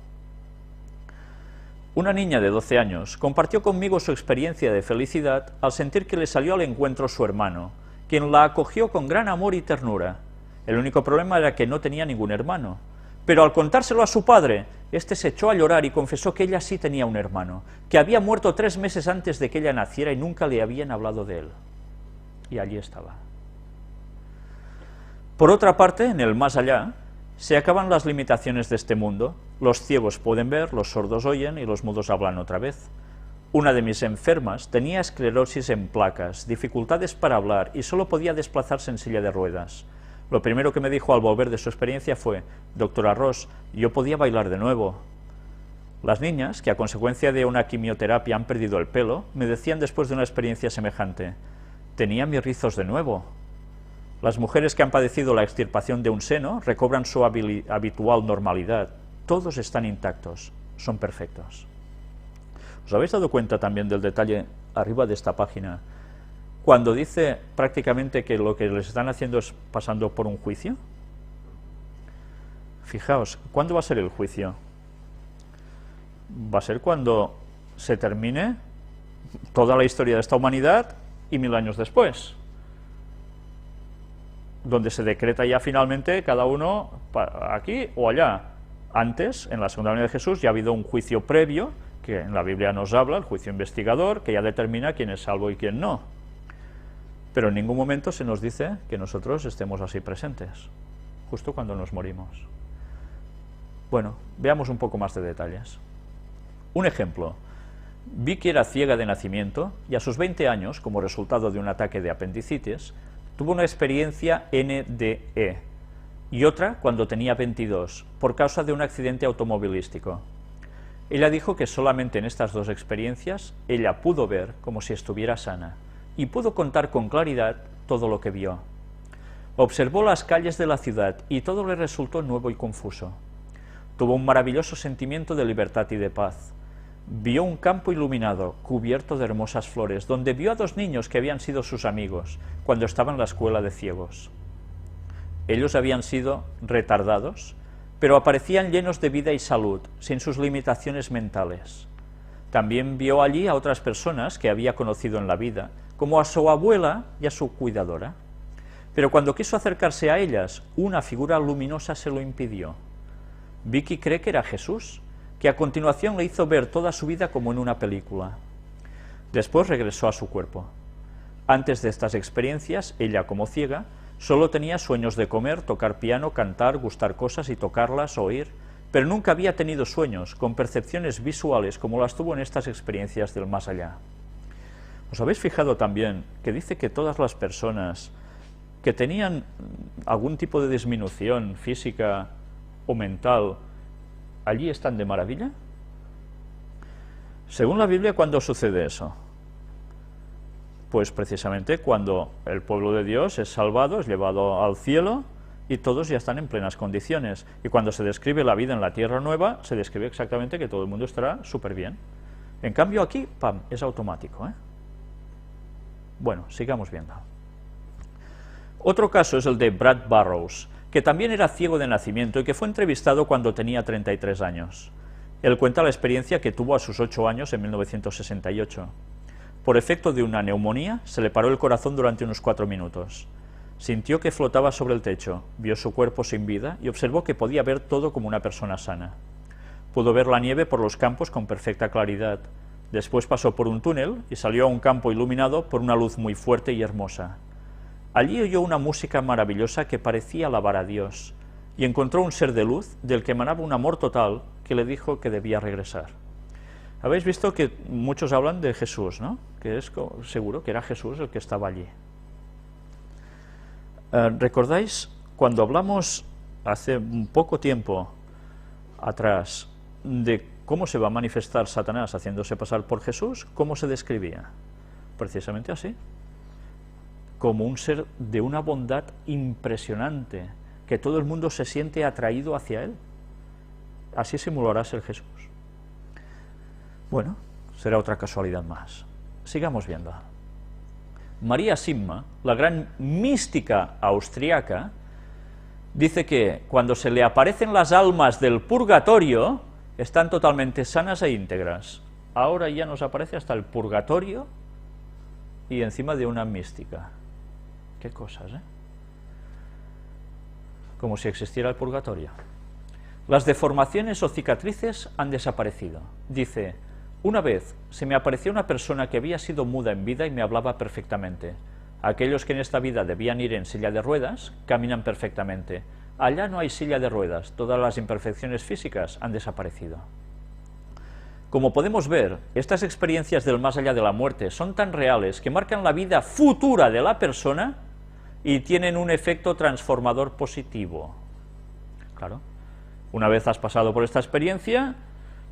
Speaker 1: Una niña de 12 años compartió conmigo su experiencia de felicidad al sentir que le salió al encuentro su hermano, quien la acogió con gran amor y ternura. El único problema era que no tenía ningún hermano, pero al contárselo a su padre, este se echó a llorar y confesó que ella sí tenía un hermano, que había muerto 3 meses antes de que ella naciera y nunca le habían hablado de él. Y allí estaba. Por otra parte, en el más allá, se acaban las limitaciones de este mundo. Los ciegos pueden ver, los sordos oyen y los mudos hablan otra vez. Una de mis enfermas tenía esclerosis en placas, dificultades para hablar y solo podía desplazarse en silla de ruedas. Lo primero que me dijo al volver de su experiencia fue: «Doctora Ross, yo podía bailar de nuevo». Las niñas, que a consecuencia de una quimioterapia han perdido el pelo, me decían después de una experiencia semejante: «Tenía mis rizos de nuevo». Las mujeres que han padecido la extirpación de un seno recobran su habitual normalidad. Todos están intactos, son perfectos. ¿Os habéis dado cuenta también del detalle arriba de esta página? Cuando dice prácticamente que lo que les están haciendo es pasando por un juicio. Fijaos, ¿cuándo va a ser el juicio? Va a ser cuando se termine toda la historia de esta humanidad y 1000 años después, donde se decreta ya finalmente cada uno aquí o allá. Antes, en la segunda venida de Jesús, ya ha habido un juicio previo, que en la Biblia nos habla, el juicio investigador, que ya determina quién es salvo y quién no. Pero en ningún momento se nos dice que nosotros estemos así presentes, justo cuando nos morimos. Bueno, veamos un poco más de detalles. Un ejemplo. Vicky era ciega de nacimiento y a sus 20 años, como resultado de un ataque de apendicitis, tuvo una experiencia NDE y otra cuando tenía 22, por causa de un accidente automovilístico. Ella dijo que solamente en estas 2 experiencias ella pudo ver como si estuviera sana, y pudo contar con claridad todo lo que vio. Observó las calles de la ciudad y todo le resultó nuevo y confuso. Tuvo un maravilloso sentimiento de libertad y de paz. Vio un campo iluminado, cubierto de hermosas flores, donde vio a 2 niños que habían sido sus amigos cuando estaba en la escuela de ciegos. Ellos habían sido retardados, pero aparecían llenos de vida y salud, sin sus limitaciones mentales. También vio allí a otras personas que había conocido en la vida, como a su abuela y a su cuidadora. Pero cuando quiso acercarse a ellas, una figura luminosa se lo impidió. Vicky cree que era Jesús, que a continuación le hizo ver toda su vida como en una película. Después regresó a su cuerpo. Antes de estas experiencias, ella, como ciega, solo tenía sueños de comer, tocar piano, cantar, gustar cosas y tocarlas, oír, pero nunca había tenido sueños con percepciones visuales como las tuvo en estas experiencias del más allá. ¿Os habéis fijado también que dice que todas las personas que tenían algún tipo de disminución física o mental, allí están de maravilla? Según la Biblia, ¿cuándo sucede eso? Pues precisamente cuando el pueblo de Dios es salvado, es llevado al cielo y todos ya están en plenas condiciones. Y cuando se describe la vida en la tierra nueva, se describe exactamente que todo el mundo estará súper bien. En cambio aquí, ¡pam!, es automático, ¿eh? Bueno, sigamos viendo. Otro caso es el de Brad Burrows, que también era ciego de nacimiento y que fue entrevistado cuando tenía 33 años. Él cuenta la experiencia que tuvo a sus 8 años en 1968. Por efecto de una neumonía, se le paró el corazón durante unos 4 minutos. Sintió que flotaba sobre el techo, vio su cuerpo sin vida y observó que podía ver todo como una persona sana. Pudo ver la nieve por los campos con perfecta claridad. Después pasó por un túnel y salió a un campo iluminado por una luz muy fuerte y hermosa. Allí oyó una música maravillosa que parecía alabar a Dios, y encontró un ser de luz del que emanaba un amor total que le dijo que debía regresar. Habéis visto que muchos hablan de Jesús, ¿no? Que es seguro que era Jesús el que estaba allí. ¿Recordáis cuando hablamos hace un poco tiempo atrás de cómo se va a manifestar Satanás haciéndose pasar por Jesús? ¿Cómo se describía? Precisamente así, como un ser de una bondad impresionante, que todo el mundo se siente atraído hacia él. Así simulará ser Jesús. Bueno, será otra casualidad más. Sigamos viendo. María Simma, la gran mística austriaca, dice que cuando se le aparecen las almas del purgatorio, están totalmente sanas e íntegras. Ahora ya nos aparece hasta el purgatorio y encima de una mística. Qué cosas, ¿eh? Como si existiera el purgatorio. Las deformaciones o cicatrices han desaparecido. Dice, una vez se me apareció una persona que había sido muda en vida y me hablaba perfectamente. Aquellos que en esta vida debían ir en silla de ruedas, caminan perfectamente. Allá no hay silla de ruedas, todas las imperfecciones físicas han desaparecido. Como podemos ver, estas experiencias del más allá de la muerte son tan reales que marcan la vida futura de la persona y tienen un efecto transformador positivo. Claro, una vez has pasado por esta experiencia,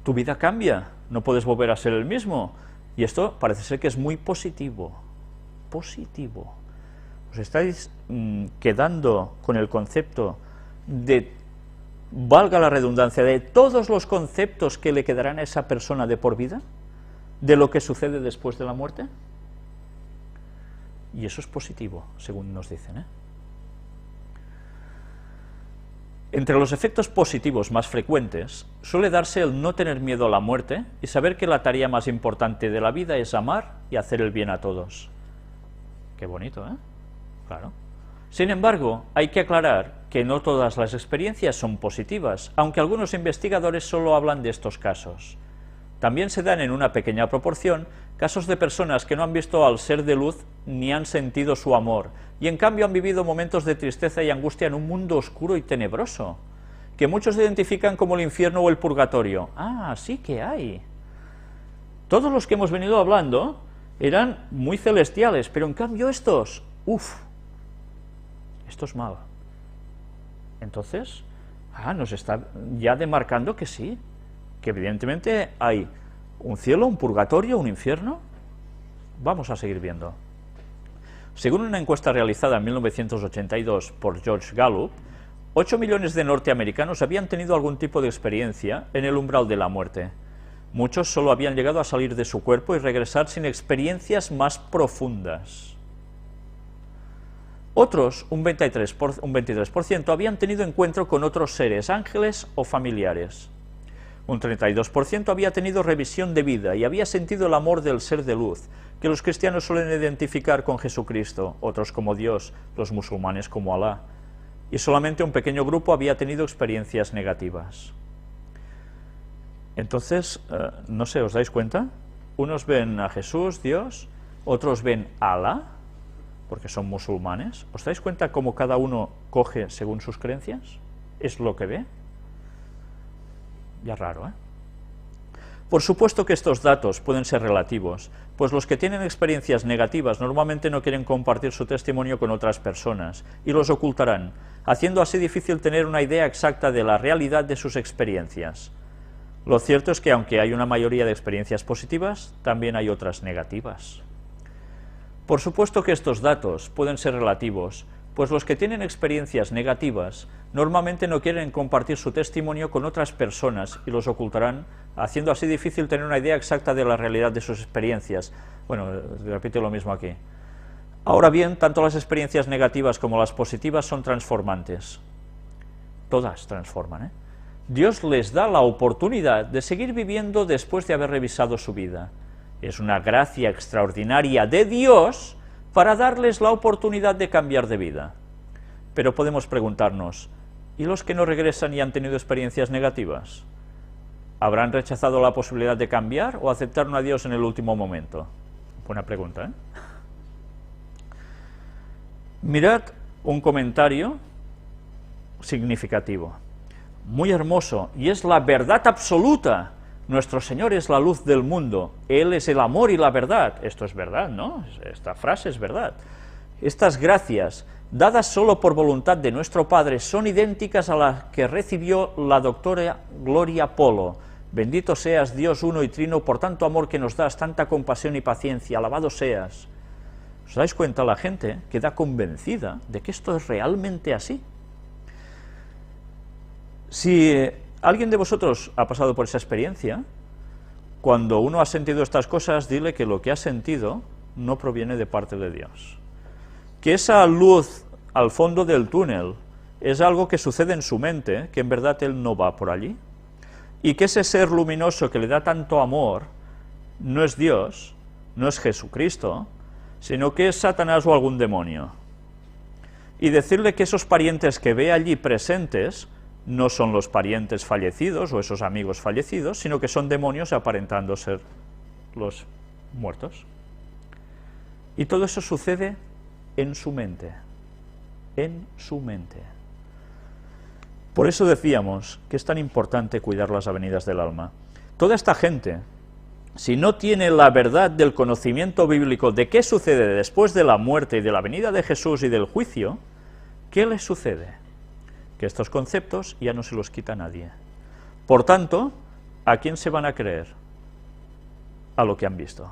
Speaker 1: tu vida cambia, no puedes volver a ser el mismo, y esto parece ser que es muy positivo. Positivo. Os estáis quedando con el concepto de, valga la redundancia, de todos los conceptos que le quedarán a esa persona de por vida, de lo que sucede después de la muerte. Y eso es positivo, según nos dicen, ¿eh? Entre los efectos positivos más frecuentes suele darse el no tener miedo a la muerte y saber que la tarea más importante de la vida es amar y hacer el bien a todos. Qué bonito, ¿eh? Claro. Sin embargo, hay que aclarar que no todas las experiencias son positivas, aunque algunos investigadores solo hablan de estos casos. También se dan en una pequeña proporción casos de personas que no han visto al ser de luz ni han sentido su amor, y en cambio han vivido momentos de tristeza y angustia en un mundo oscuro y tenebroso, que muchos identifican como el infierno o el purgatorio. Ah, sí que hay. Todos los que hemos venido hablando eran muy celestiales, pero en cambio estos, esto es mal. Entonces, nos está ya demarcando que sí, que evidentemente hay un cielo, un purgatorio, un infierno. Vamos a seguir viendo. Según una encuesta realizada en 1982 por George Gallup, 8 millones de norteamericanos habían tenido algún tipo de experiencia en el umbral de la muerte. Muchos solo habían llegado a salir de su cuerpo y regresar sin experiencias más profundas. Otros, un 23%, habían tenido encuentro con otros seres, ángeles o familiares. Un 32% había tenido revisión de vida y había sentido el amor del ser de luz, que los cristianos suelen identificar con Jesucristo, otros como Dios, los musulmanes como Alá, y solamente un pequeño grupo había tenido experiencias negativas. Entonces, no sé, ¿os dais cuenta? Unos ven a Jesús, Dios, otros ven a Alá, porque son musulmanes. ¿Os dais cuenta cómo cada uno coge según sus creencias? ¿Es lo que ve? Ya raro, ¿eh? Por supuesto que estos datos pueden ser relativos, pues los que tienen experiencias negativas normalmente no quieren compartir su testimonio con otras personas y los ocultarán, haciendo así difícil tener una idea exacta de la realidad de sus experiencias. Lo cierto es que aunque hay una mayoría de experiencias positivas, también hay otras negativas. Por supuesto que estos datos pueden ser relativos, pues los que tienen experiencias negativas normalmente no quieren compartir su testimonio con otras personas y los ocultarán, haciendo así difícil tener una idea exacta de la realidad de sus experiencias. Bueno, repito lo mismo aquí. Ahora bien, tanto las experiencias negativas como las positivas son transformantes. Todas transforman, ¿eh? Dios les da la oportunidad de seguir viviendo después de haber revisado su vida. Es una gracia extraordinaria de Dios para darles la oportunidad de cambiar de vida. Pero podemos preguntarnos, ¿y los que no regresan y han tenido experiencias negativas? ¿Habrán rechazado la posibilidad de cambiar o aceptaron a Dios en el último momento? Buena pregunta, ¿eh? Mirad un comentario significativo, muy hermoso, y es la verdad absoluta. Nuestro Señor es la luz del mundo, Él es el amor y la verdad. Esto es verdad, ¿no? Esta frase es verdad. Estas gracias, dadas solo por voluntad de nuestro Padre, son idénticas a las que recibió la doctora Gloria Polo. Bendito seas, Dios uno y trino, por tanto amor que nos das, tanta compasión y paciencia, alabado seas. ¿Os dais cuenta? La gente queda convencida de que esto es realmente así. Si alguien de vosotros ha pasado por esa experiencia, cuando uno ha sentido estas cosas, dile que lo que ha sentido no proviene de parte de Dios. Que esa luz al fondo del túnel es algo que sucede en su mente, que en verdad él no va por allí, y que ese ser luminoso que le da tanto amor no es Dios, no es Jesucristo, sino que es Satanás o algún demonio. Y decirle que esos parientes que ve allí presentes no son los parientes fallecidos o esos amigos fallecidos, sino que son demonios aparentando ser los muertos. Y todo eso sucede en su mente, en su mente. Por eso decíamos que es tan importante cuidar las avenidas del alma. Toda esta gente, si no tiene la verdad del conocimiento bíblico de qué sucede después de la muerte y de la venida de Jesús y del juicio, ¿qué les sucede? Que estos conceptos ya no se los quita nadie. Por tanto, ¿a quién se van a creer? A lo que han visto.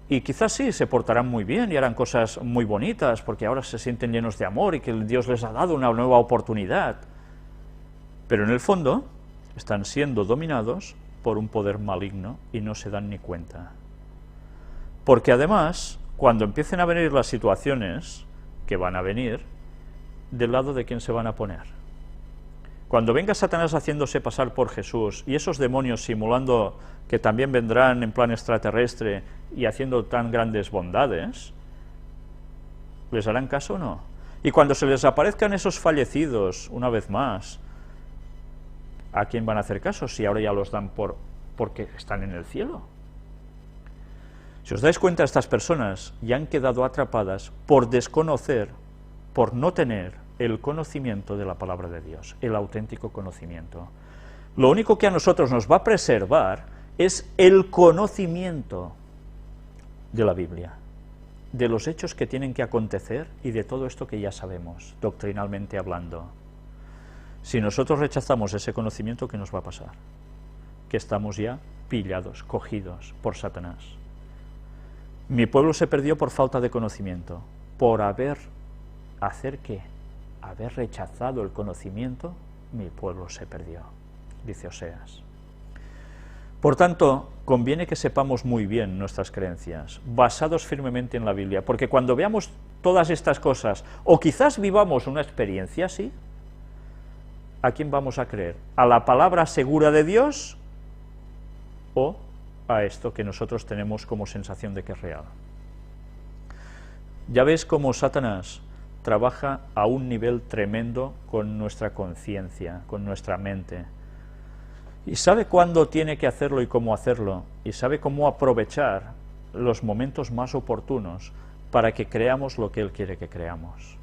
Speaker 1: Y quizás sí, se portarán muy bien y harán cosas muy bonitas, porque ahora se sienten llenos de amor y que Dios les ha dado una nueva oportunidad. Pero en el fondo, están siendo dominados por un poder maligno y no se dan ni cuenta. Porque además, cuando empiecen a venir las situaciones que van a venir, ¿del lado de quién se van a poner? Cuando venga Satanás haciéndose pasar por Jesús y esos demonios simulando que también vendrán en plan extraterrestre y haciendo tan grandes bondades, ¿les harán caso o no? Y cuando se les aparezcan esos fallecidos una vez más, ¿a quién van a hacer caso si ahora ya los dan porque están en el cielo? Si os dais cuenta, estas personas ya han quedado atrapadas por desconocer, por no tener el conocimiento de la palabra de Dios, el auténtico conocimiento. Lo único que a nosotros nos va a preservar es el conocimiento de la Biblia, de los hechos que tienen que acontecer y de todo esto que ya sabemos, doctrinalmente hablando. Si nosotros rechazamos ese conocimiento, ¿qué nos va a pasar? Que estamos ya pillados, cogidos por Satanás. Mi pueblo se perdió por falta de conocimiento, por haber rechazado el conocimiento, mi pueblo se perdió, dice Oseas. Por tanto, conviene que sepamos muy bien nuestras creencias, basados firmemente en la Biblia, porque cuando veamos todas estas cosas, o quizás vivamos una experiencia así, ¿a quién vamos a creer? ¿A la palabra segura de Dios o a esto que nosotros tenemos como sensación de que es real? Ya ves cómo Satanás trabaja a un nivel tremendo con nuestra conciencia, con nuestra mente. Y sabe cuándo tiene que hacerlo y cómo hacerlo, y sabe cómo aprovechar los momentos más oportunos para que creamos lo que Él quiere que creamos.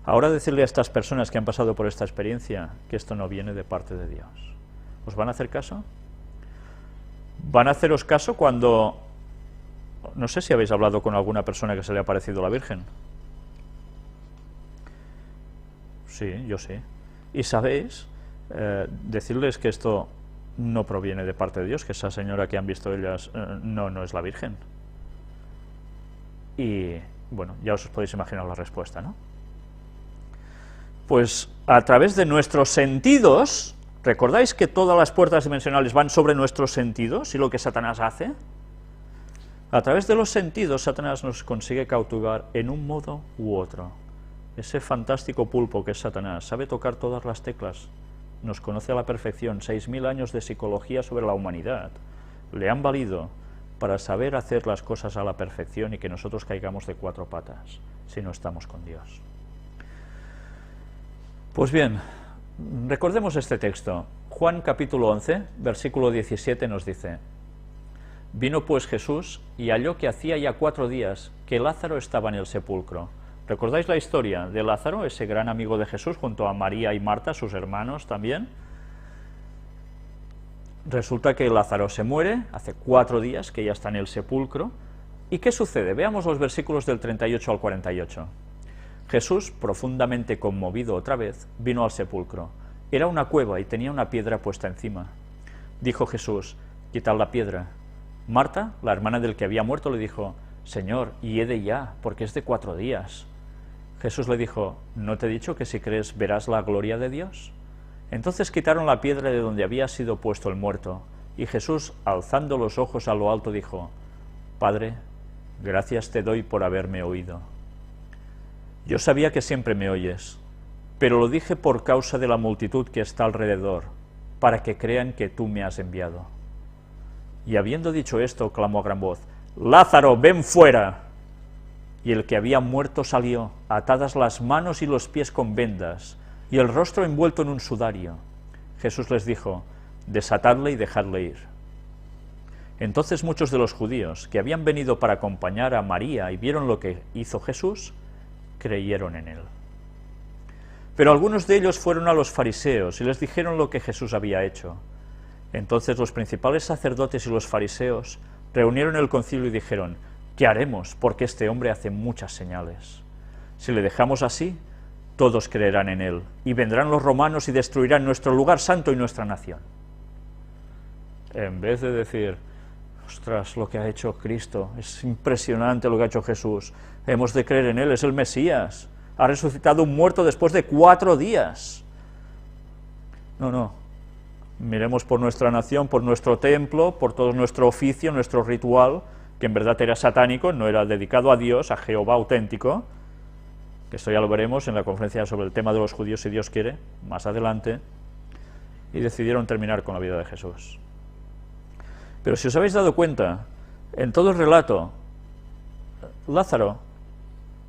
Speaker 1: Ahora decirle a estas personas que han pasado por esta experiencia que esto no viene de parte de Dios. ¿Os van a hacer caso? ¿Van a haceros caso cuando... No sé si habéis hablado con alguna persona que se le ha parecido la Virgen? Sí, yo sí. Y sabéis, decirles que esto no proviene de parte de Dios, que esa señora que han visto ellas no es la Virgen. Y bueno, ya os podéis imaginar la respuesta, ¿no? Pues a través de nuestros sentidos, ¿recordáis que todas las puertas dimensionales van sobre nuestros sentidos y lo que Satanás hace? A través de los sentidos, Satanás nos consigue cautivar en un modo u otro. Ese fantástico pulpo que es Satanás sabe tocar todas las teclas, nos conoce a la perfección, 6.000 años de psicología sobre la humanidad le han valido para saber hacer las cosas a la perfección y que nosotros caigamos de 4 patas, si no estamos con Dios. Pues bien, recordemos este texto. Juan capítulo 11, versículo 17 nos dice: Vino pues Jesús y halló que hacía ya 4 días que Lázaro estaba en el sepulcro. ¿Recordáis la historia de Lázaro, ese gran amigo de Jesús, junto a María y Marta, sus hermanos también? Resulta que Lázaro se muere, hace 4 días que ya está en el sepulcro. ¿Y qué sucede? Veamos los versículos del 38 al 48. Jesús, profundamente conmovido otra vez, vino al sepulcro. Era una cueva y tenía una piedra puesta encima. Dijo Jesús: quitad la piedra. Marta, la hermana del que había muerto, le dijo: Señor, hiede ya, porque es de 4 días. Jesús le dijo: ¿no te he dicho que si crees verás la gloria de Dios? Entonces quitaron la piedra de donde había sido puesto el muerto, y Jesús, alzando los ojos a lo alto, dijo: Padre, gracias te doy por haberme oído. Yo sabía que siempre me oyes, pero lo dije por causa de la multitud que está alrededor, para que crean que tú me has enviado. Y habiendo dicho esto, clamó a gran voz: Lázaro, ven fuera. Y el que había muerto salió, atadas las manos y los pies con vendas, y el rostro envuelto en un sudario. Jesús les dijo: desatadle y dejadle ir. Entonces muchos de los judíos que habían venido para acompañar a María y vieron lo que hizo Jesús, creyeron en él. Pero algunos de ellos fueron a los fariseos y les dijeron lo que Jesús había hecho. Entonces los principales sacerdotes y los fariseos reunieron el concilio y dijeron: ¿qué haremos? Porque este hombre hace muchas señales. Si le dejamos así, todos creerán en él, y vendrán los romanos y destruirán nuestro lugar santo y nuestra nación. En vez de decir: ostras, lo que ha hecho Cristo, es impresionante lo que ha hecho Jesús, hemos de creer en él, es el Mesías, ha resucitado un muerto después de 4 días. No, miremos por nuestra nación, por nuestro templo, por todo nuestro oficio, nuestro ritual, que en verdad era satánico, no era dedicado a Dios, a Jehová auténtico, que esto ya lo veremos en la conferencia sobre el tema de los judíos, si Dios quiere, más adelante, y decidieron terminar con la vida de Jesús. Pero si os habéis dado cuenta, en todo el relato, Lázaro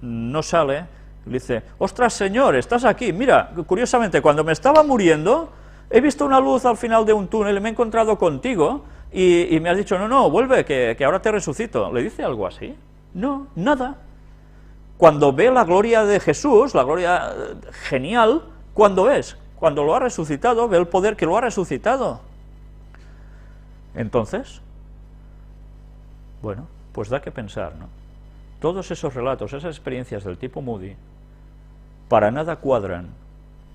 Speaker 1: no sale, le dice: ostras, Señor, estás aquí, mira, curiosamente, cuando me estaba muriendo, he visto una luz al final de un túnel y me he encontrado contigo, y me has dicho: no, vuelve, que ahora te resucito. ¿Le dice algo así? No, nada. Cuando ve la gloria de Jesús, la gloria genial, ¿cuándo es? Cuando lo ha resucitado, ve el poder que lo ha resucitado. Entonces, bueno, pues da que pensar, ¿no? Todos esos relatos, esas experiencias del tipo Moody, para nada cuadran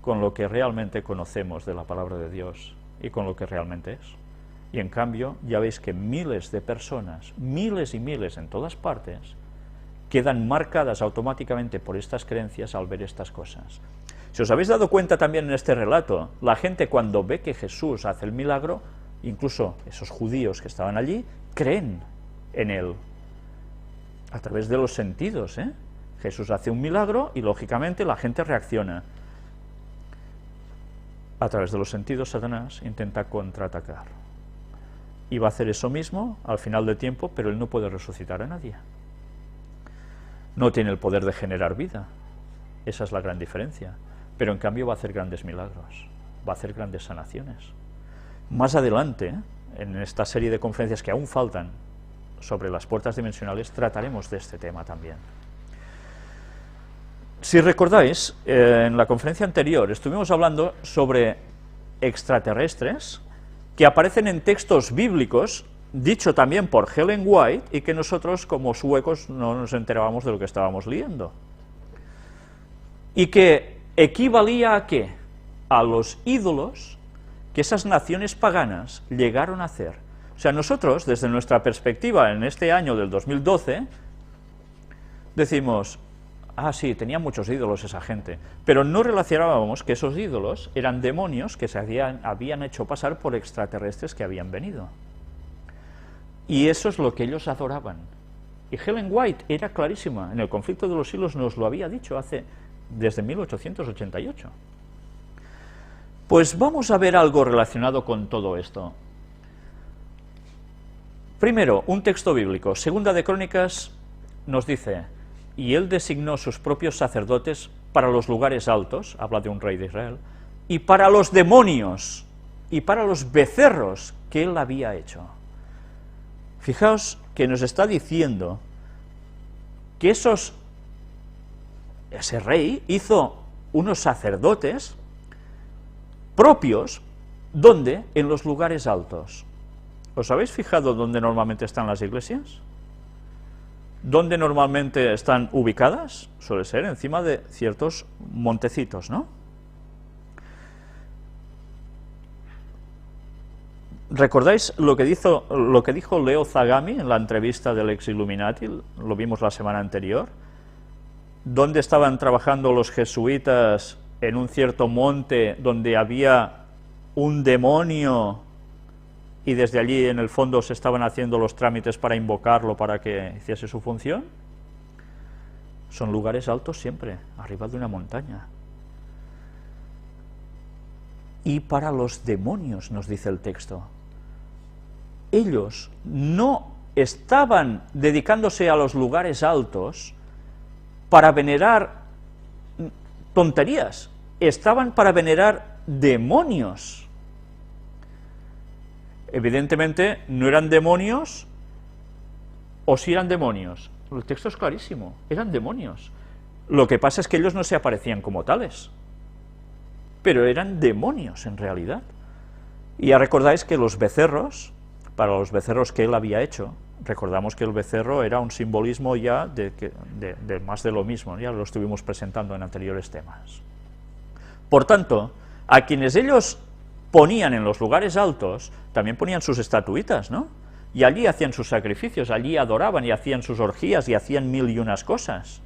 Speaker 1: con lo que realmente conocemos de la palabra de Dios y con lo que realmente es. Y en cambio, ya veis que miles de personas, miles y miles en todas partes, quedan marcadas automáticamente por estas creencias al ver estas cosas. Si os habéis dado cuenta también en este relato, la gente cuando ve que Jesús hace el milagro, incluso esos judíos que estaban allí, creen en él, a través de los sentidos, ¿eh? Jesús hace un milagro y lógicamente la gente reacciona. A través de los sentidos, Satanás intenta contraatacar. Y va a hacer eso mismo al final del tiempo, pero él no puede resucitar a nadie. No tiene el poder de generar vida. Esa es la gran diferencia. Pero en cambio va a hacer grandes milagros, va a hacer grandes sanaciones. Más adelante, en esta serie de conferencias que aún faltan sobre las puertas dimensionales, trataremos de este tema también. Si recordáis, en la conferencia anterior estuvimos hablando sobre extraterrestres que aparecen en textos bíblicos, dicho también por Ellen White, y que nosotros, como suecos, no nos enterábamos de lo que estábamos leyendo. Y que equivalía ¿a qué? A los ídolos que esas naciones paganas llegaron a hacer. O sea, nosotros, desde nuestra perspectiva, en este año del 2012, decimos, ah, sí, tenían muchos ídolos esa gente, pero no relacionábamos que esos ídolos eran demonios que se habían hecho pasar por extraterrestres que habían venido. Y eso es lo que ellos adoraban. Y Ellen White era clarísima, en el conflicto de los siglos nos lo había dicho desde 1888. Pues vamos a ver algo relacionado con todo esto. Primero, un texto bíblico. Segunda de Crónicas nos dice, y él designó sus propios sacerdotes para los lugares altos, habla de un rey de Israel, y para los demonios, y para los becerros que él había hecho. Fijaos que nos está diciendo que ese rey hizo unos sacerdotes propios, ¿dónde? En los lugares altos. ¿Os habéis fijado dónde normalmente están las iglesias? ¿Dónde normalmente están ubicadas? Suele ser encima de ciertos montecitos, ¿no? ¿Recordáis lo que dijo Leo Zagami en la entrevista del ex Illuminati? Lo vimos la semana anterior. ¿Dónde estaban trabajando los jesuitas en un cierto monte donde había un demonio y desde allí en el fondo se estaban haciendo los trámites para invocarlo para que hiciese su función? Son lugares altos siempre, arriba de una montaña. Y para los demonios, nos dice el texto, ellos no estaban dedicándose a los lugares altos para venerar tonterías, estaban para venerar demonios. Evidentemente no eran demonios, o sí eran demonios. El texto es clarísimo, eran demonios. Lo que pasa es que ellos no se aparecían como tales, pero eran demonios en realidad. Y ya recordáis que los becerros, para los becerros que él había hecho, recordamos que el becerro era un simbolismo ya de más de lo mismo, ya lo estuvimos presentando en anteriores temas. Por tanto, a quienes ellos ponían en los lugares altos, también ponían sus estatuitas, ¿no? Y allí hacían sus sacrificios, allí adoraban y hacían sus orgías y hacían mil y unas cosas.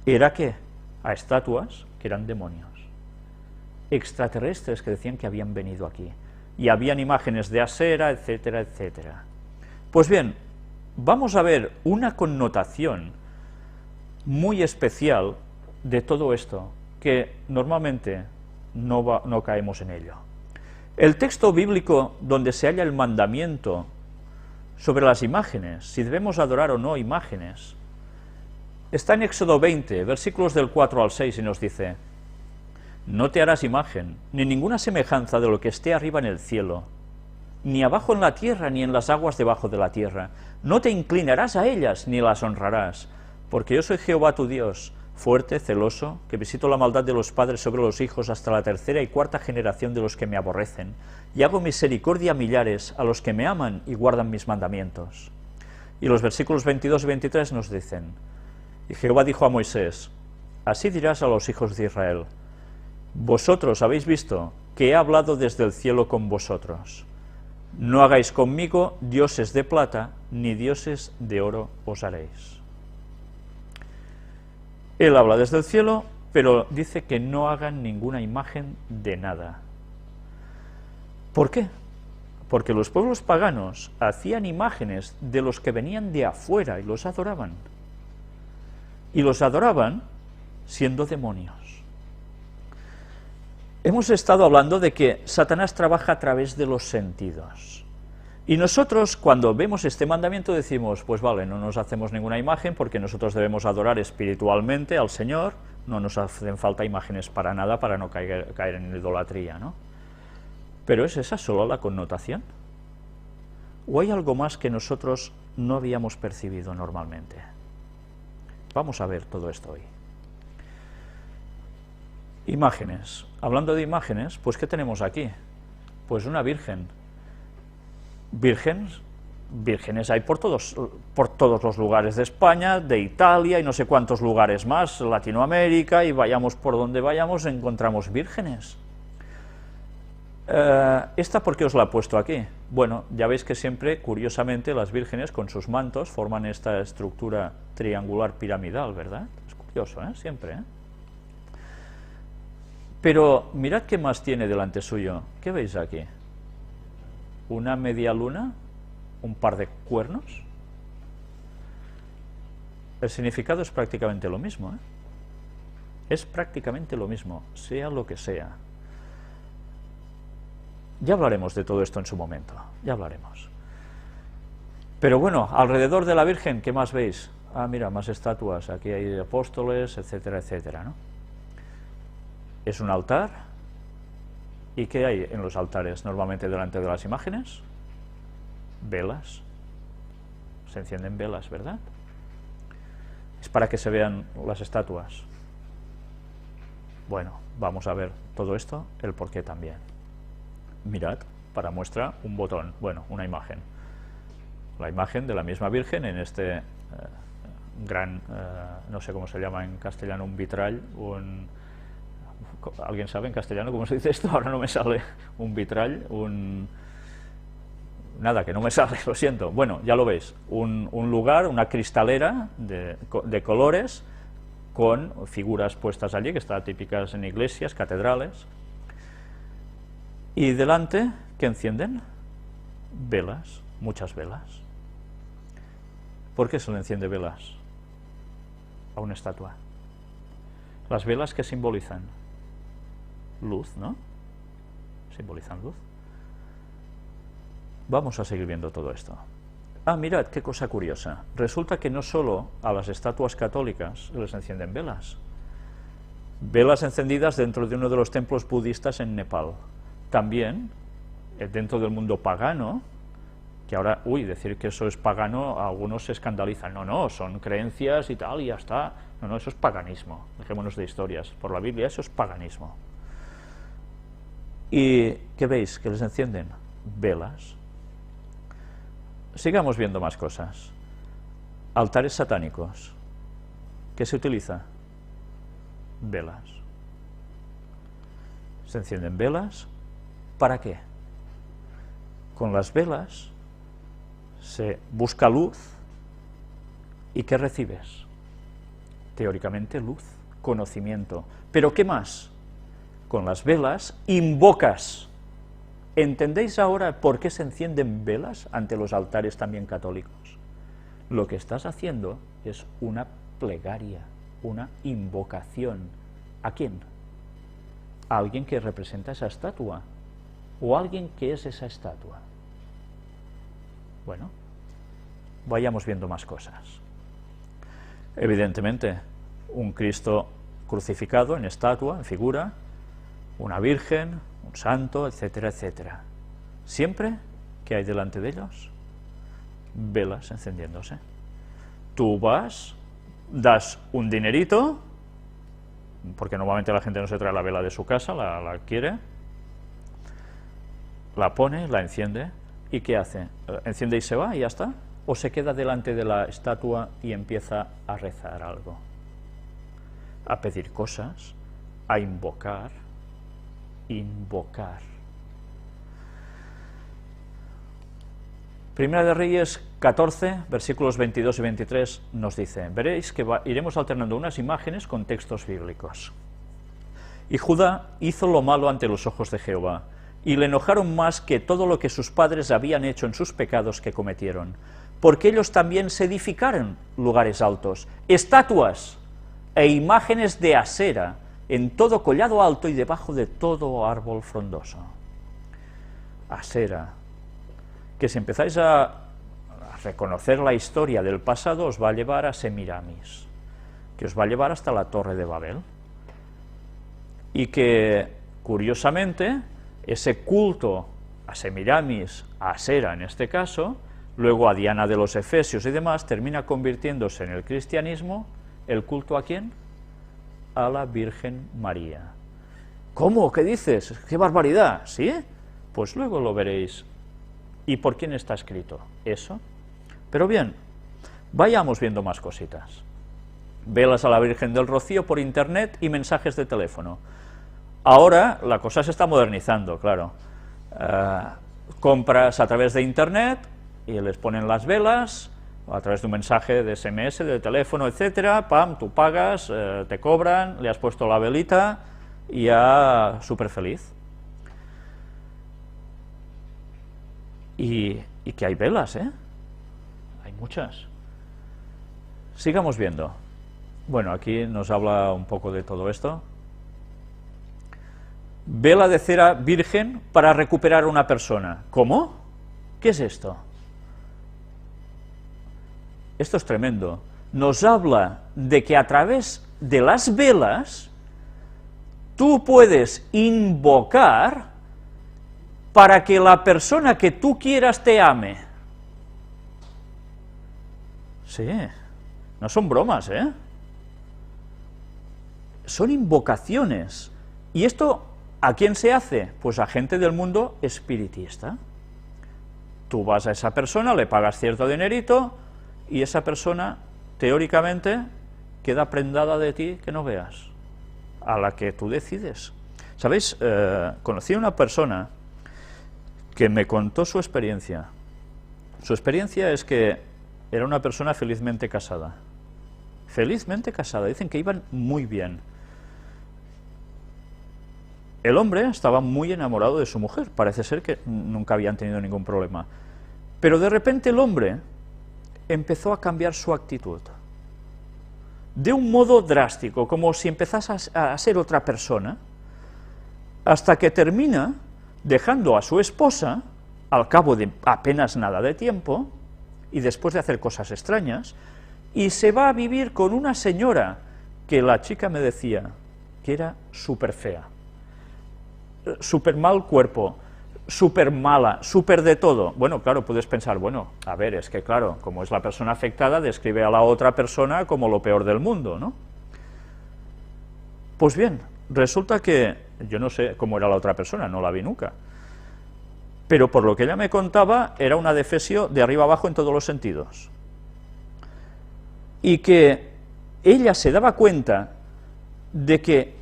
Speaker 1: ¿Era qué? A estatuas que eran demonios, extraterrestres que decían que habían venido aquí, y habían imágenes de Asera, etcétera, etcétera. Pues bien, vamos a ver una connotación muy especial de todo esto, que normalmente no caemos en ello. El texto bíblico donde se halla el mandamiento sobre las imágenes, si debemos adorar o no imágenes, está en Éxodo 20, versículos del 4 al 6, y nos dice: no te harás imagen, ni ninguna semejanza de lo que esté arriba en el cielo, ni abajo en la tierra, ni en las aguas debajo de la tierra. No te inclinarás a ellas, ni las honrarás, porque yo soy Jehová tu Dios, fuerte, celoso, que visito la maldad de los padres sobre los hijos hasta la tercera y cuarta generación de los que me aborrecen, y hago misericordia a millares, a los que me aman y guardan mis mandamientos. Y los versículos 22 y 23 nos dicen: y Jehová dijo a Moisés: así dirás a los hijos de Israel: vosotros habéis visto que he hablado desde el cielo con vosotros. No hagáis conmigo dioses de plata, ni dioses de oro os haréis. Él habla desde el cielo, pero dice que no hagan ninguna imagen de nada. ¿Por qué? Porque los pueblos paganos hacían imágenes de los que venían de afuera y los adoraban. Y los adoraban siendo demonios. Hemos estado hablando de que Satanás trabaja a través de los sentidos. Y nosotros, cuando vemos este mandamiento, decimos: pues vale, no nos hacemos ninguna imagen porque nosotros debemos adorar espiritualmente al Señor, no nos hacen falta imágenes para nada para no caer en idolatría, ¿no? ¿Pero es esa solo la connotación? ¿O hay algo más que nosotros no habíamos percibido normalmente? Vamos a ver todo esto hoy. Imágenes. Hablando de imágenes, pues ¿qué tenemos aquí? Pues una virgen. Vírgenes hay por todos los lugares de España, de Italia y no sé cuántos lugares más, Latinoamérica, y vayamos por donde vayamos encontramos vírgenes. ¿Esta por qué os la he puesto aquí? Bueno, ya veis que siempre, curiosamente, las vírgenes con sus mantos forman esta estructura triangular piramidal, ¿verdad? Es curioso, Siempre, Pero mirad qué más tiene delante suyo. ¿Qué veis aquí? Una media luna, un par de cuernos. El significado es prácticamente lo mismo, Es prácticamente lo mismo, sea lo que sea. Ya hablaremos de todo esto en su momento, ya hablaremos. Pero bueno, alrededor de la Virgen, ¿qué más veis? Ah, mira, más estatuas, aquí hay apóstoles, etcétera, etcétera, ¿no? Es un altar. ¿Y qué hay en los altares normalmente delante de las imágenes? Velas. Se encienden velas, ¿verdad? Es para que se vean las estatuas. Bueno, vamos a ver todo esto, el porqué también. Mirad, para muestra, un botón, bueno, una imagen. La imagen de la misma Virgen en este gran, no sé cómo se llama en castellano, un vitral, ¿alguien sabe en castellano cómo se dice esto? Ahora no me sale. Un vitral, nada, que no me sale, lo siento. Bueno, ya lo veis, un lugar, una cristalera de colores con figuras puestas allí, que están típicas en iglesias, catedrales. Y delante, ¿qué encienden? Velas, muchas velas. ¿Por qué se le enciende velas a una estatua? Las velas, ¿qué simbolizan? Luz, ¿no? Simbolizan luz. Vamos a seguir viendo todo esto. Ah, mirad, qué cosa curiosa. Resulta que no solo a las estatuas católicas les encienden velas. Velas encendidas dentro de uno de los templos budistas en Nepal. También, dentro del mundo pagano, que ahora, decir que eso es pagano, algunos se escandalizan. No, son creencias y tal, y ya está. No, eso es paganismo. Dejémonos de historias. Por la Biblia eso es paganismo. ¿Y qué veis? ¿Que les encienden? Velas. Sigamos viendo más cosas. Altares satánicos. ¿Qué se utiliza? Velas. Se encienden velas. ¿Para qué? Con las velas se busca luz. ¿Y qué recibes? Teóricamente luz, conocimiento. ¿Pero qué más? Con las velas invocas. ¿Entendéis ahora por qué se encienden velas ante los altares también católicos? Lo que estás haciendo es una plegaria, una invocación. ¿A quién? A alguien que representa esa estatua, o alguien que es esa estatua. Bueno, vayamos viendo más cosas. Evidentemente, un Cristo crucificado en estatua, en figura, una virgen, un santo, etcétera, etcétera. Siempre, ¿qué hay delante de ellos? Velas encendiéndose. Tú vas, das un dinerito, porque normalmente la gente no se trae la vela de su casa, la quiere, la pone, la enciende, ¿y qué hace? ¿Enciende y se va y ya está? ¿O se queda delante de la estatua y empieza a rezar algo? A pedir cosas, a invocar. Primera de Reyes 14, versículos 22 y 23 nos dice: veréis que iremos alternando unas imágenes con textos bíblicos. Y Judá hizo lo malo ante los ojos de Jehová, y le enojaron más que todo lo que sus padres habían hecho en sus pecados que cometieron, porque ellos también se edificaron lugares altos, estatuas e imágenes de Asera, en todo collado alto y debajo de todo árbol frondoso. Asera, que si empezáis a reconocer la historia del pasado, os va a llevar a Semiramis, que os va a llevar hasta la Torre de Babel, y que, curiosamente, ese culto a Semiramis, a Asera en este caso, luego a Diana de los Efesios y demás, termina convirtiéndose en el cristianismo. ¿El culto a quién? A la Virgen María. ¿Cómo? ¿Qué dices? ¡Qué barbaridad! ¿Sí? Pues luego lo veréis. ¿Y por quién está escrito eso? Pero bien, vayamos viendo más cositas. Velas a la Virgen del Rocío por internet y mensajes de teléfono. Ahora la cosa se está modernizando, claro. Compras a través de internet y les ponen las velas, a través de un mensaje de SMS, de teléfono, etcétera, pam, tú pagas, te cobran, le has puesto la velita y ya súper feliz. Y que hay velas, hay muchas. Sigamos viendo. Bueno, aquí nos habla un poco de todo esto. Vela de cera virgen para recuperar a una persona. ¿Cómo? ¿Qué es esto? Esto es tremendo. Nos habla de que a través de las velas tú puedes invocar para que la persona que tú quieras te ame. Sí, no son bromas, Son invocaciones. ¿Y esto a quién se hace? Pues a gente del mundo espiritista. Tú vas a esa persona, le pagas cierto dinerito, y esa persona, teóricamente, queda prendada de ti que no veas, a la que tú decides. ¿Sabéis? Conocí a una persona que me contó su experiencia. Su experiencia es que era una persona felizmente casada. Felizmente casada, dicen que iban muy bien. El hombre estaba muy enamorado de su mujer, parece ser que nunca habían tenido ningún problema. Pero de repente el hombre empezó a cambiar su actitud, de un modo drástico, como si empezase a ser otra persona, hasta que termina dejando a su esposa, al cabo de apenas nada de tiempo, y después de hacer cosas extrañas, y se va a vivir con una señora que la chica me decía que era súper fea, súper mal cuerpo, súper mala, súper de todo. Bueno, claro, puedes pensar, bueno, a ver, es que claro, como es la persona afectada, describe a la otra persona como lo peor del mundo, ¿no? Pues bien, resulta que, yo no sé cómo era la otra persona, no la vi nunca, pero por lo que ella me contaba, era una defesio de arriba abajo en todos los sentidos. Y que ella se daba cuenta de que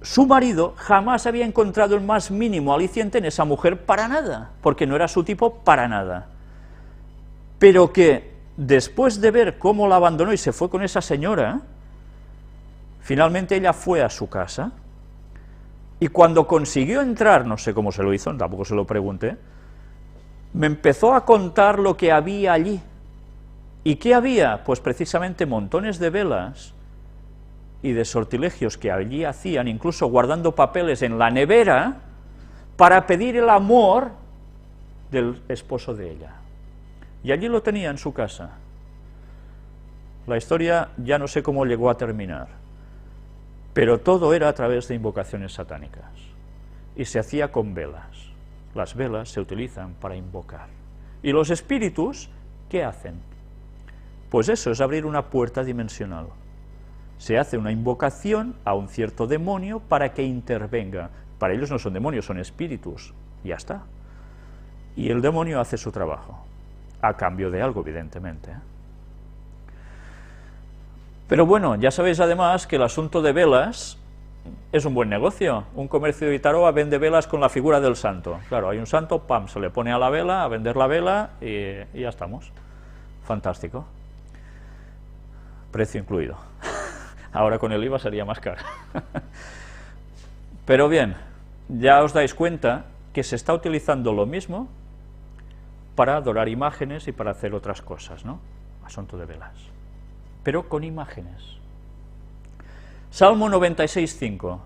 Speaker 1: su marido jamás había encontrado el más mínimo aliciente en esa mujer para nada, porque no era su tipo para nada. Pero que después de ver cómo la abandonó y se fue con esa señora, finalmente ella fue a su casa, y cuando consiguió entrar, no sé cómo se lo hizo, tampoco se lo pregunté, me empezó a contar lo que había allí. ¿Y qué había? Pues precisamente montones de velas y de sortilegios que allí hacían, incluso guardando papeles en la nevera, para pedir el amor del esposo de ella. Y allí lo tenía en su casa. La historia ya no sé cómo llegó a terminar, pero todo era a través de invocaciones satánicas, y se hacía con velas. Las velas se utilizan para invocar. ¿Y los espíritus qué hacen? Pues eso es abrir una puerta dimensional. Se hace una invocación a un cierto demonio para que intervenga. Para ellos no son demonios, son espíritus, ya está. Y el demonio hace su trabajo, a cambio de algo, evidentemente. Pero bueno, ya sabéis además que el asunto de velas es un buen negocio. Un comercio de Itaroa vende velas con la figura del santo. Claro, hay un santo, pam, se le pone a la vela, a vender la vela y ya estamos. Fantástico. Precio incluido. Ahora con el IVA sería más caro. Pero bien, ya os dais cuenta que se está utilizando lo mismo para adorar imágenes y para hacer otras cosas, ¿no? Asunto de velas. Pero con imágenes. Salmo 96:5.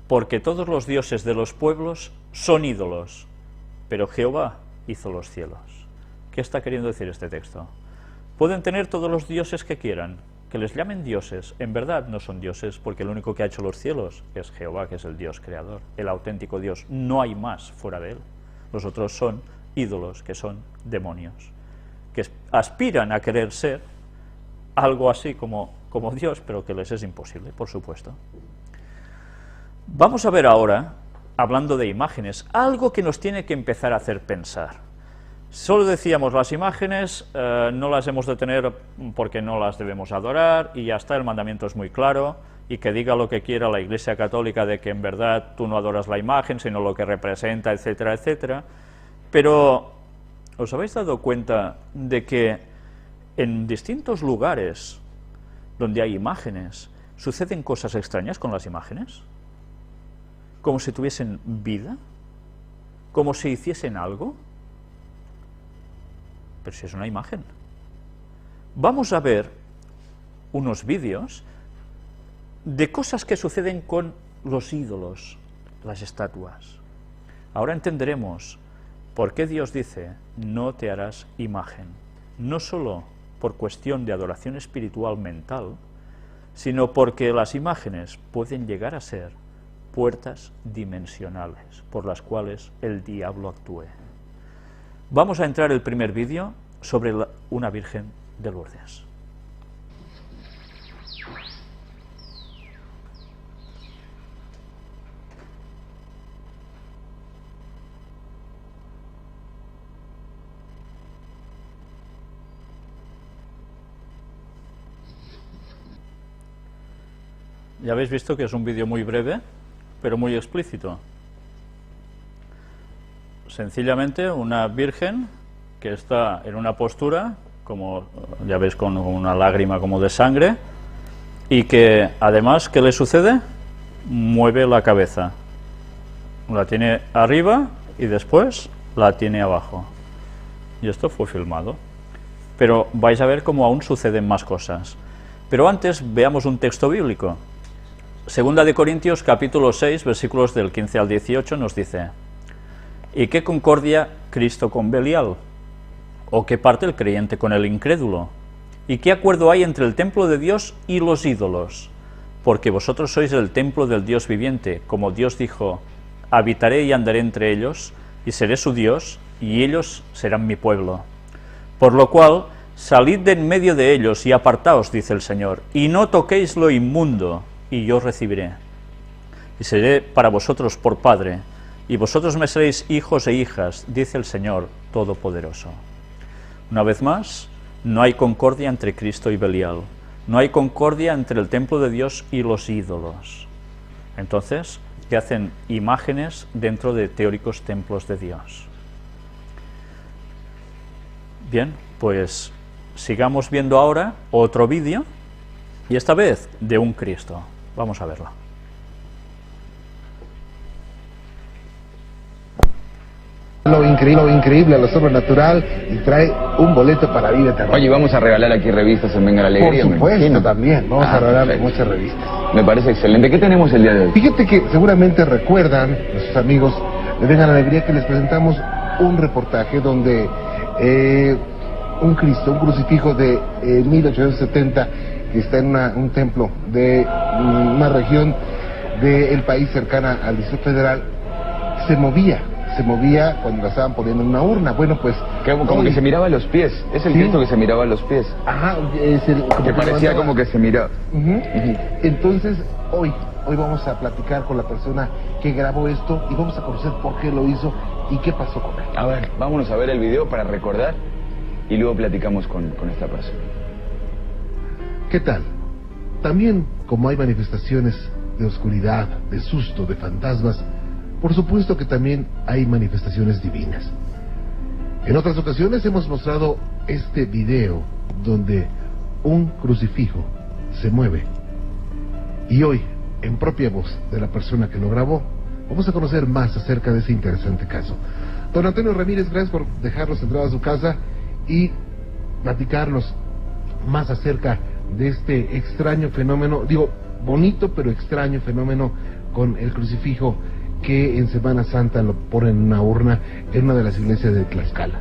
Speaker 1: Porque todos los dioses de los pueblos son ídolos, pero Jehová hizo los cielos. ¿Qué está queriendo decir este texto? Pueden tener todos los dioses que quieran, que les llamen dioses, en verdad no son dioses, porque el único que ha hecho los cielos es Jehová, que es el Dios creador, el auténtico Dios, no hay más fuera de él. Los otros son ídolos, que son demonios, que aspiran a querer ser algo así como Dios, pero que les es imposible, por supuesto. Vamos a ver ahora hablando de imágenes, algo que nos tiene que empezar a hacer pensar. Solo decíamos, las imágenes no las hemos de tener porque no las debemos adorar, y ya está, el mandamiento es muy claro, y que diga lo que quiera la Iglesia Católica de que en verdad tú no adoras la imagen, sino lo que representa, etcétera, etcétera. Pero, ¿os habéis dado cuenta de que en distintos lugares donde hay imágenes suceden cosas extrañas con las imágenes? Como si tuviesen vida, como si hiciesen algo. Pero si es una imagen. Vamos a ver unos vídeos de cosas que suceden con los ídolos, las estatuas. Ahora entenderemos por qué Dios dice, no te harás imagen, no solo por cuestión de adoración espiritual mental, sino porque las imágenes pueden llegar a ser puertas dimensionales por las cuales el diablo actúe. Vamos a entrar el primer vídeo sobre una Virgen de Lourdes. Ya habéis visto que es un vídeo muy breve, pero muy explícito. Sencillamente una virgen que está en una postura, como ya veis, con una lágrima como de sangre, y que además, ¿qué le sucede? Mueve la cabeza. La tiene arriba y después la tiene abajo. Y esto fue filmado. Pero vais a ver cómo aún suceden más cosas. Pero antes veamos un texto bíblico. Segunda de Corintios, capítulo 6, versículos del 15 al 18, nos dice: ¿y qué concordia Cristo con Belial? ¿O qué parte el creyente con el incrédulo? ¿Y qué acuerdo hay entre el templo de Dios y los ídolos? Porque vosotros sois el templo del Dios viviente, como Dios dijo, habitaré y andaré entre ellos, y seré su Dios, y ellos serán mi pueblo. Por lo cual, salid de en medio de ellos y apartaos, dice el Señor, y no toquéis lo inmundo, y yo recibiré. Y seré para vosotros por Padre, y vosotros me seréis hijos e hijas, dice el Señor Todopoderoso. Una vez más, no hay concordia entre Cristo y Belial. No hay concordia entre el templo de Dios y los ídolos. Entonces, ¿qué hacen imágenes dentro de teóricos templos de Dios? Bien, pues sigamos viendo ahora otro vídeo, y esta vez de un Cristo. Vamos a verlo.
Speaker 2: Lo increíble, lo sobrenatural, y trae un boleto para vida eterna.
Speaker 3: Oye, vamos a regalar aquí revistas en Venga la Alegría.
Speaker 2: Por supuesto, también. Vamos a regalar muchas revistas.
Speaker 3: Me parece excelente. ¿Qué tenemos el día de hoy?
Speaker 2: Fíjate que seguramente recuerdan, nuestros amigos de Venga la Alegría, que les presentamos un reportaje donde un Cristo, un crucifijo de 1870, que está en un templo de una región del país cercana al Distrito Federal, se movía cuando la estaban poniendo en una urna. Bueno, pues
Speaker 3: Como que se miraba a los pies. Es el
Speaker 2: Sí.
Speaker 3: Cristo que se miraba a los pies.
Speaker 2: Ajá, es el
Speaker 3: Que parecía como que se miraba.
Speaker 2: Entonces, hoy vamos a platicar con la persona que grabó esto y vamos a conocer por qué lo hizo y qué pasó con él.
Speaker 3: A ver, vámonos a ver el video para recordar y luego platicamos con esta persona.
Speaker 2: ¿Qué tal? También, como hay manifestaciones de oscuridad, de susto, de fantasmas, por supuesto que también hay manifestaciones divinas. En otras ocasiones hemos mostrado este video donde un crucifijo se mueve. Y hoy, en propia voz de la persona que lo grabó, vamos a conocer más acerca de ese interesante caso. Don Antonio Ramírez, gracias por dejarnos entrar a su casa y platicarnos más acerca de este extraño fenómeno, digo, bonito pero extraño fenómeno con el crucifijo que en Semana Santa lo ponen en una urna en una de las iglesias de Tlaxcala.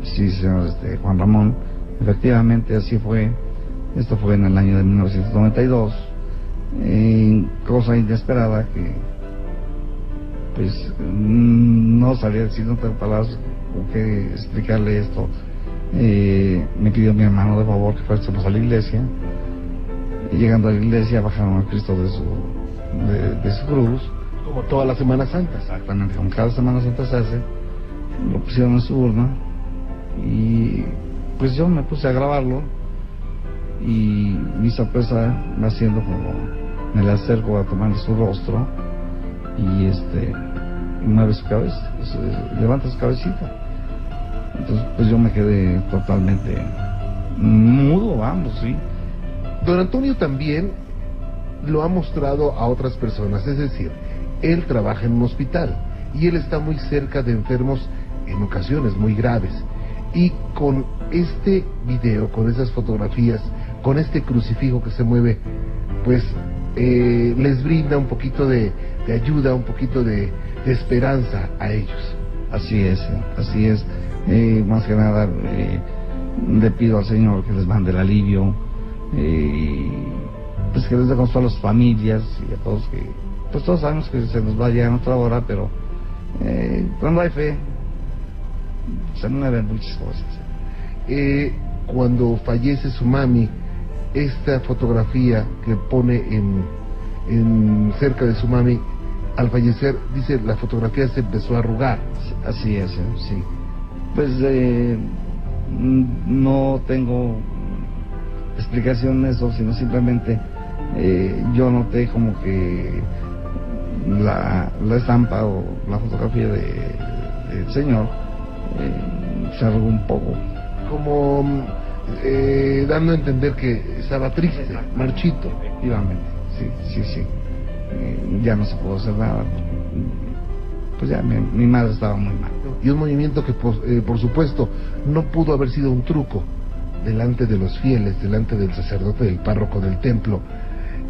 Speaker 4: Sí, señor Juan Ramón, efectivamente así fue. Esto fue en el año de 1992, cosa inesperada que pues no sabía decir otras palabras con qué explicarle esto. Me pidió mi hermano de favor que fuésemos a la iglesia, y llegando a la iglesia bajaron a Cristo de su cruz.
Speaker 2: Como todas las Semanas Santas.
Speaker 4: Exactamente, como cada Semana Santa se hace, lo pusieron en su urna y pues yo me puse a grabarlo y mi sorpresa va siendo como me le acerco a tomar su rostro y mueve su cabeza, levanta su cabecita. Entonces pues yo me quedé totalmente mudo, vamos, sí.
Speaker 2: Don Antonio también lo ha mostrado a otras personas, es decir, él trabaja en un hospital y él está muy cerca de enfermos en ocasiones muy graves. Y con este video, con esas fotografías, con este crucifijo que se mueve, pues les brinda un poquito de ayuda, un poquito de esperanza a ellos.
Speaker 4: Así es, así es. Más que nada le pido al Señor que les mande el alivio, pues que les dé consuelo a las familias y a todos, que pues todos sabemos que se nos va a llegar otra hora, pero cuando hay fe se mueven muchas cosas.
Speaker 2: Cuando fallece su mami, esta fotografía que pone en cerca de su mami, al fallecer, dice, la fotografía se empezó a arrugar.
Speaker 4: Así es, sí. Pues no tengo explicación de eso, sino simplemente yo noté como que la estampa o la fotografía del señor se arrugó un poco.
Speaker 2: Como dando a entender que estaba triste, marchito.
Speaker 4: Efectivamente, sí. Ya no se pudo hacer nada. Pues ya mi madre estaba muy mal.
Speaker 2: Y un movimiento que por supuesto no pudo haber sido un truco delante de los fieles, delante del sacerdote, del párroco del templo.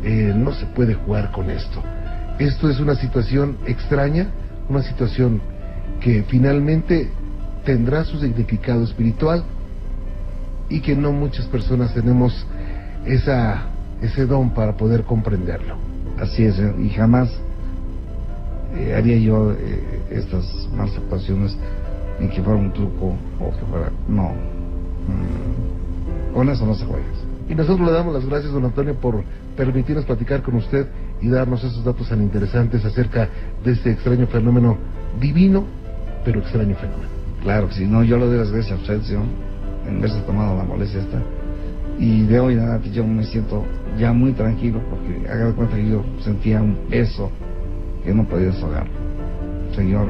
Speaker 2: No se puede jugar con esto. Esto es una situación extraña, una situación que finalmente tendrá su significado espiritual y que no muchas personas tenemos ese don para poder comprenderlo.
Speaker 4: Así es, y jamás haría yo estas malas actuaciones en que fuera un truco o que fuera... No, con eso no se juega.
Speaker 2: Y nosotros le damos las gracias, don Antonio, por permitirnos platicar con usted y darnos esos datos tan interesantes acerca de este extraño fenómeno divino, pero extraño fenómeno.
Speaker 4: Claro que sí, no, yo le doy las gracias a usted, señor, en haberse tomado la molestia esta. Y de hoy en adelante yo me siento ya muy tranquilo, porque haga de cuenta que yo sentía un peso que no podía deshogar. Señor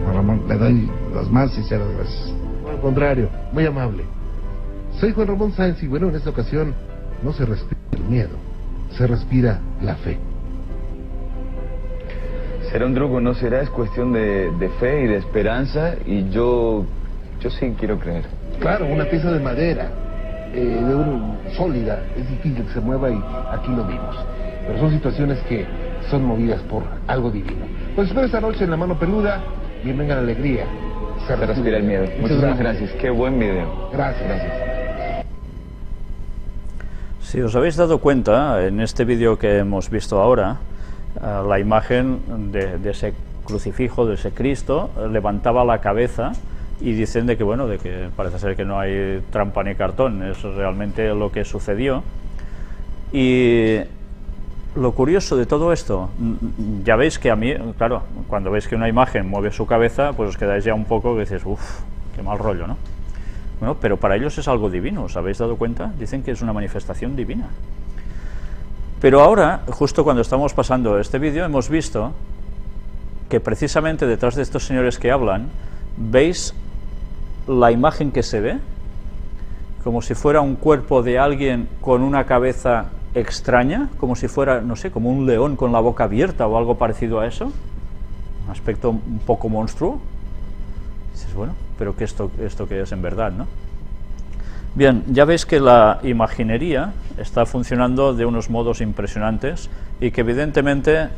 Speaker 4: Juan Ramón, le doy las más sinceras gracias.
Speaker 2: Al contrario, muy amable. Soy Juan Ramón Sáenz y bueno, en esta ocasión no se respira el miedo, se respira la fe.
Speaker 3: ¿Será un truco? ¿No será? Es cuestión de fe y de esperanza, y yo sí quiero creer.
Speaker 2: Claro, una pieza de madera, sólida, es difícil que se mueva y aquí lo vimos. Pero son situaciones que son movidas por algo divino. Pues espero esta noche en La Mano Peluda, bienvenga la alegría.
Speaker 3: Se respira el miedo. Muchísimas gracias, qué buen video.
Speaker 2: Gracias.
Speaker 1: Si os habéis dado cuenta, en este vídeo que hemos visto ahora, la imagen de ese crucifijo, de ese Cristo, levantaba la cabeza y dicen de que, bueno, de que parece ser que no hay trampa ni cartón, es realmente lo que sucedió. Y lo curioso de todo esto, ya veis que a mí, claro, cuando veis que una imagen mueve su cabeza, pues os quedáis ya un poco que dices, uff, qué mal rollo, ¿no? Bueno, pero para ellos es algo divino, ¿os habéis dado cuenta? Dicen que es una manifestación divina. Pero ahora, justo cuando estamos pasando este vídeo, hemos visto que precisamente detrás de estos señores que hablan, ¿veis la imagen que se ve? Como si fuera un cuerpo de alguien con una cabeza extraña, como si fuera, no sé, como un león con la boca abierta o algo parecido a eso, un aspecto un poco monstruo. Dices, bueno, pero ¿qué esto qué es en verdad, no? Bien, ya veis que la imaginería está funcionando de unos modos impresionantes y que evidentemente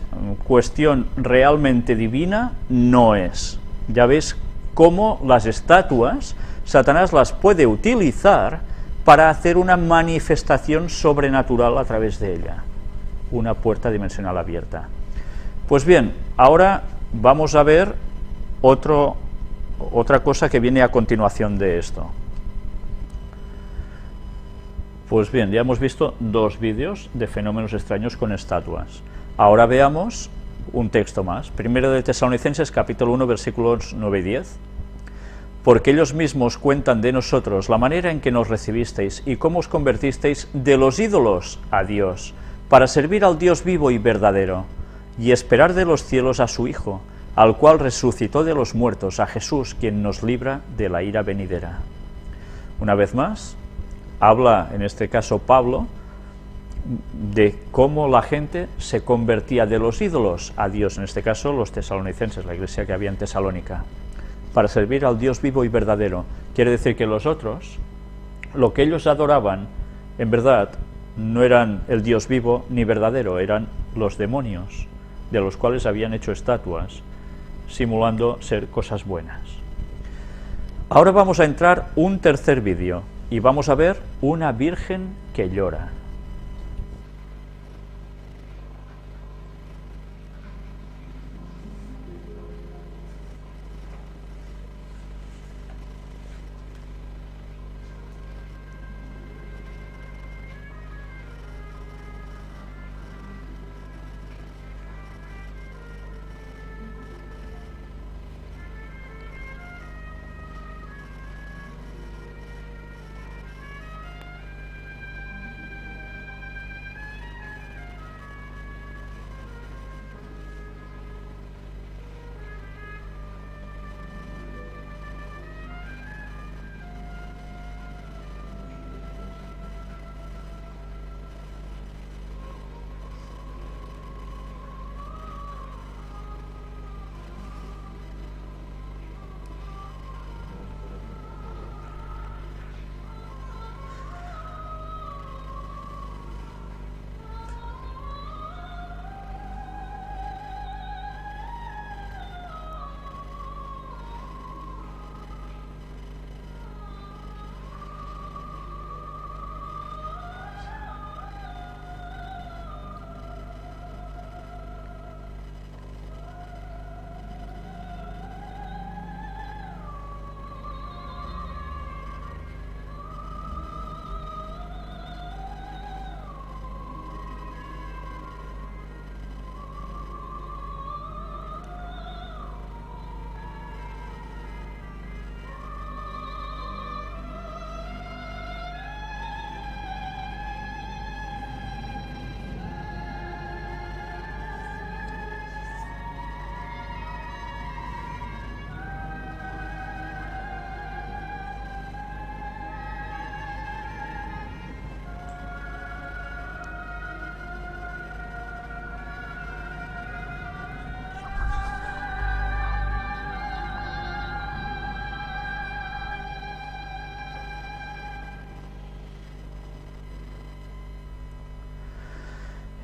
Speaker 1: cuestión realmente divina no es. Ya veis cómo las estatuas, Satanás las puede utilizar para hacer una manifestación sobrenatural a través de ella, una puerta dimensional abierta. Pues bien, ahora vamos a ver otra cosa que viene a continuación de esto. Pues bien, ya hemos visto dos vídeos de fenómenos extraños con estatuas. Ahora veamos un texto más, primero de Tesalonicenses capítulo 1 versículos 9 y 10. Porque ellos mismos cuentan de nosotros la manera en que nos recibisteis y cómo os convertisteis de los ídolos a Dios, para servir al Dios vivo y verdadero, y esperar de los cielos a su Hijo, al cual resucitó de los muertos, a Jesús, quien nos libra de la ira venidera. Una vez más, habla, en este caso Pablo, de cómo la gente se convertía de los ídolos a Dios, en este caso los tesalonicenses, la iglesia que había en Tesalónica, para servir al Dios vivo y verdadero. Quiere decir que los otros, lo que ellos adoraban, en verdad, no eran el Dios vivo ni verdadero, eran los demonios, de los cuales habían hecho estatuas, simulando ser cosas buenas. Ahora vamos a entrar un tercer vídeo, y vamos a ver una virgen que llora.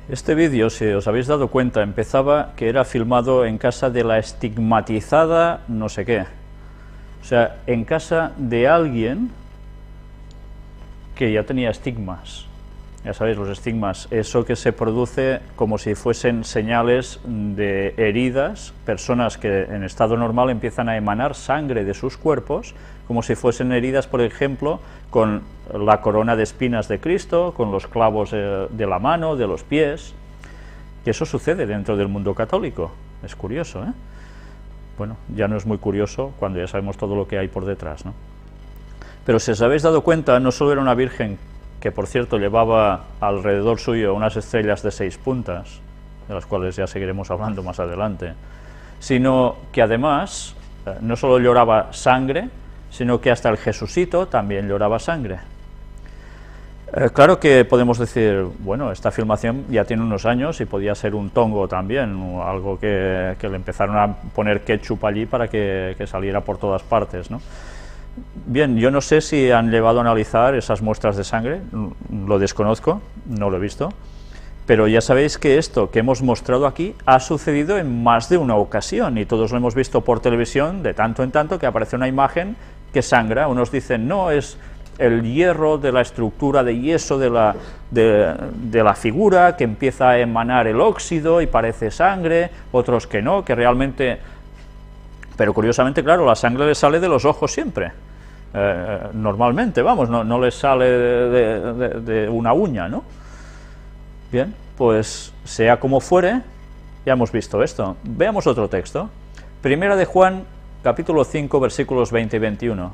Speaker 1: Este vídeo, si os habéis dado cuenta, empezaba que era filmado en casa de la estigmatizada no sé qué. O sea, en casa de alguien que ya tenía estigmas. Ya sabéis, los estigmas, eso que se produce como si fuesen señales de heridas, personas que en estado normal empiezan a emanar sangre de sus cuerpos, como si fuesen heridas, por ejemplo, con la corona de espinas de Cristo, con los clavos de la mano, de los pies, y eso sucede dentro del mundo católico. Es curioso, ¿eh? Bueno, ya no es muy curioso cuando ya sabemos todo lo que hay por detrás, ¿no? Pero si os habéis dado cuenta, no solo era una virgen que, por cierto, llevaba alrededor suyo unas estrellas de 6 puntas, de las cuales ya seguiremos hablando más adelante, sino que además no solo lloraba sangre, sino que hasta el Jesucito también lloraba sangre. Claro que podemos decir, bueno, esta filmación ya tiene unos años y podía ser un tongo también, o algo que le empezaron a poner ketchup allí para que saliera por todas partes, ¿no? Bien, yo no sé si han llevado a analizar esas muestras de sangre, lo desconozco, no lo he visto, pero ya sabéis que esto que hemos mostrado aquí ha sucedido en más de una ocasión y todos lo hemos visto por televisión de tanto en tanto que aparece una imagen que sangra. Unos dicen, no, es el hierro de la estructura de yeso de la figura que empieza a emanar el óxido y parece sangre, otros que no, que realmente... Pero curiosamente, claro, la sangre le sale de los ojos siempre, normalmente, vamos, no les sale de una uña, ¿no? Bien, pues sea como fuere, Ya hemos visto esto. Veamos otro texto. Primera de Juan, capítulo 5, versículos 20 y 21.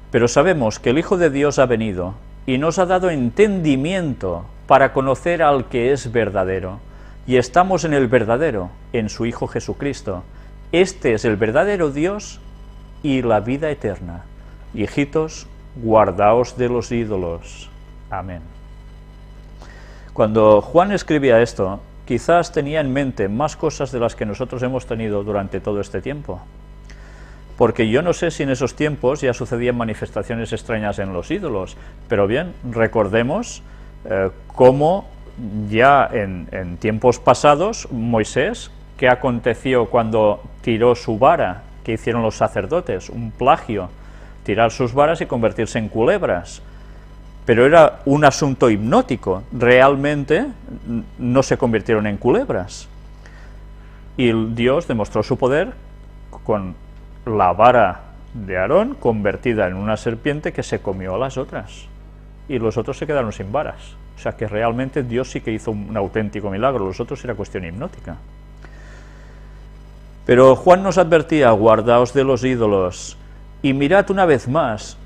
Speaker 1: Pero sabemos que el Hijo de Dios ha venido y nos ha dado entendimiento para conocer al que es verdadero. Y estamos en el verdadero, en su Hijo Jesucristo. Este es el verdadero Dios y la vida eterna. Hijitos, guardaos de los ídolos. Amén. Cuando Juan escribía esto, quizás tenía en mente más cosas de las que nosotros hemos tenido durante todo este tiempo. Porque yo no sé si en esos tiempos ya sucedían manifestaciones extrañas en los ídolos, pero bien, recordemos cómo ya en tiempos pasados, Moisés, ¿qué aconteció cuando tiró su vara? ¿Qué hicieron los sacerdotes? Un plagio, tirar sus varas y convertirse en culebras. Pero era un asunto hipnótico, realmente no se convirtieron en culebras. Y Dios demostró su poder con la vara de Aarón convertida en una serpiente que se comió a las otras. Y los otros se quedaron sin varas. O sea que realmente Dios sí que hizo un auténtico milagro, los otros era cuestión hipnótica. Pero Juan nos advertía, guardaos de los ídolos, y mirad una vez más,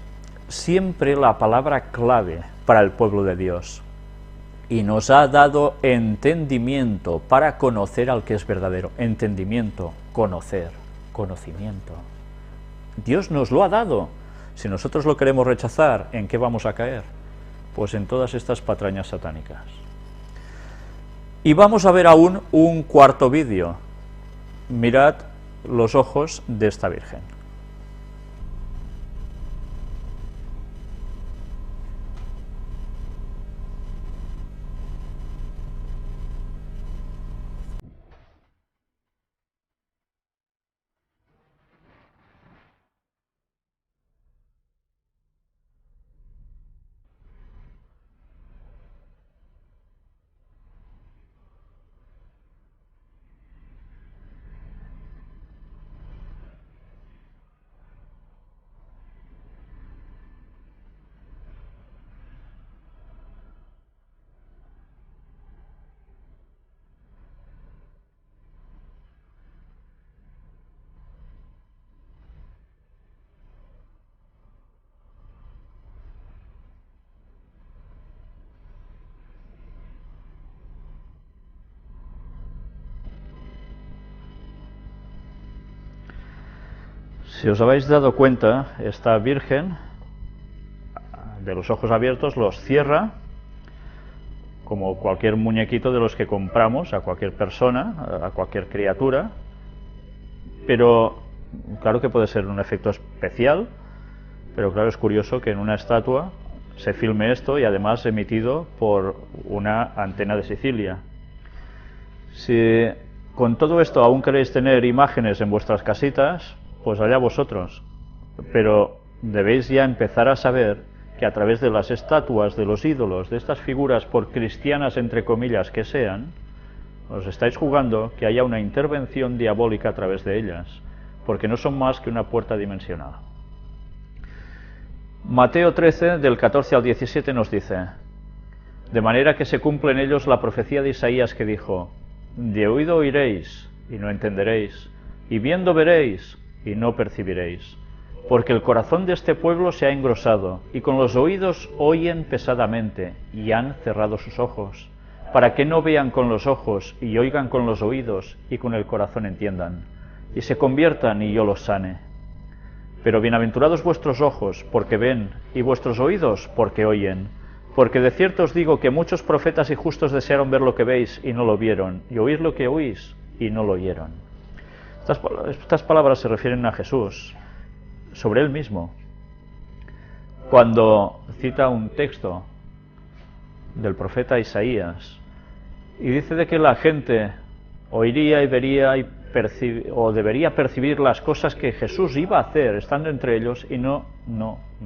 Speaker 1: siempre la palabra clave para el pueblo de Dios. Y nos ha dado entendimiento para conocer al que es verdadero. Entendimiento, conocer, conocimiento. Dios nos lo ha dado. Si nosotros lo queremos rechazar, ¿en qué vamos a caer? Pues en todas estas patrañas satánicas. Y vamos a ver aún un cuarto vídeo. Mirad los ojos de esta Virgen. Si os habéis dado cuenta, esta Virgen, de los ojos abiertos, los cierra, como cualquier muñequito de los que compramos a cualquier persona, a cualquier criatura, pero claro que puede ser un efecto especial, pero claro, es curioso que en una estatua se filme esto y además emitido por una antena de Sicilia. Si con todo esto aún queréis tener imágenes en vuestras casitas, pues allá vosotros, pero debéis ya empezar a saber que a través de las estatuas, de los ídolos, de estas figuras, por cristianas entre comillas que sean, os estáis jugando que haya una intervención diabólica a través de ellas, porque no son más que una puerta dimensional. Mateo 13, del 14 al 17 nos dice: de manera que se cumple en ellos la profecía de Isaías que dijo: de oído oiréis y no entenderéis, y viendo veréis y no percibiréis, porque el corazón de este pueblo se ha engrosado, y con los oídos oyen pesadamente, y han cerrado sus ojos, para que no vean con los ojos, y oigan con los oídos, y con el corazón entiendan, y se conviertan, y yo los sane. Pero bienaventurados vuestros ojos, porque ven, y vuestros oídos, porque oyen, porque de cierto os digo que muchos profetas y justos desearon ver lo que veis, y no lo vieron, y oír lo que oís, y no lo oyeron. Estas palabras se refieren a Jesús, sobre él mismo, cuando cita un texto del profeta Isaías y dice de que la gente oiría y vería o debería percibir las cosas que Jesús iba a hacer estando entre ellos y no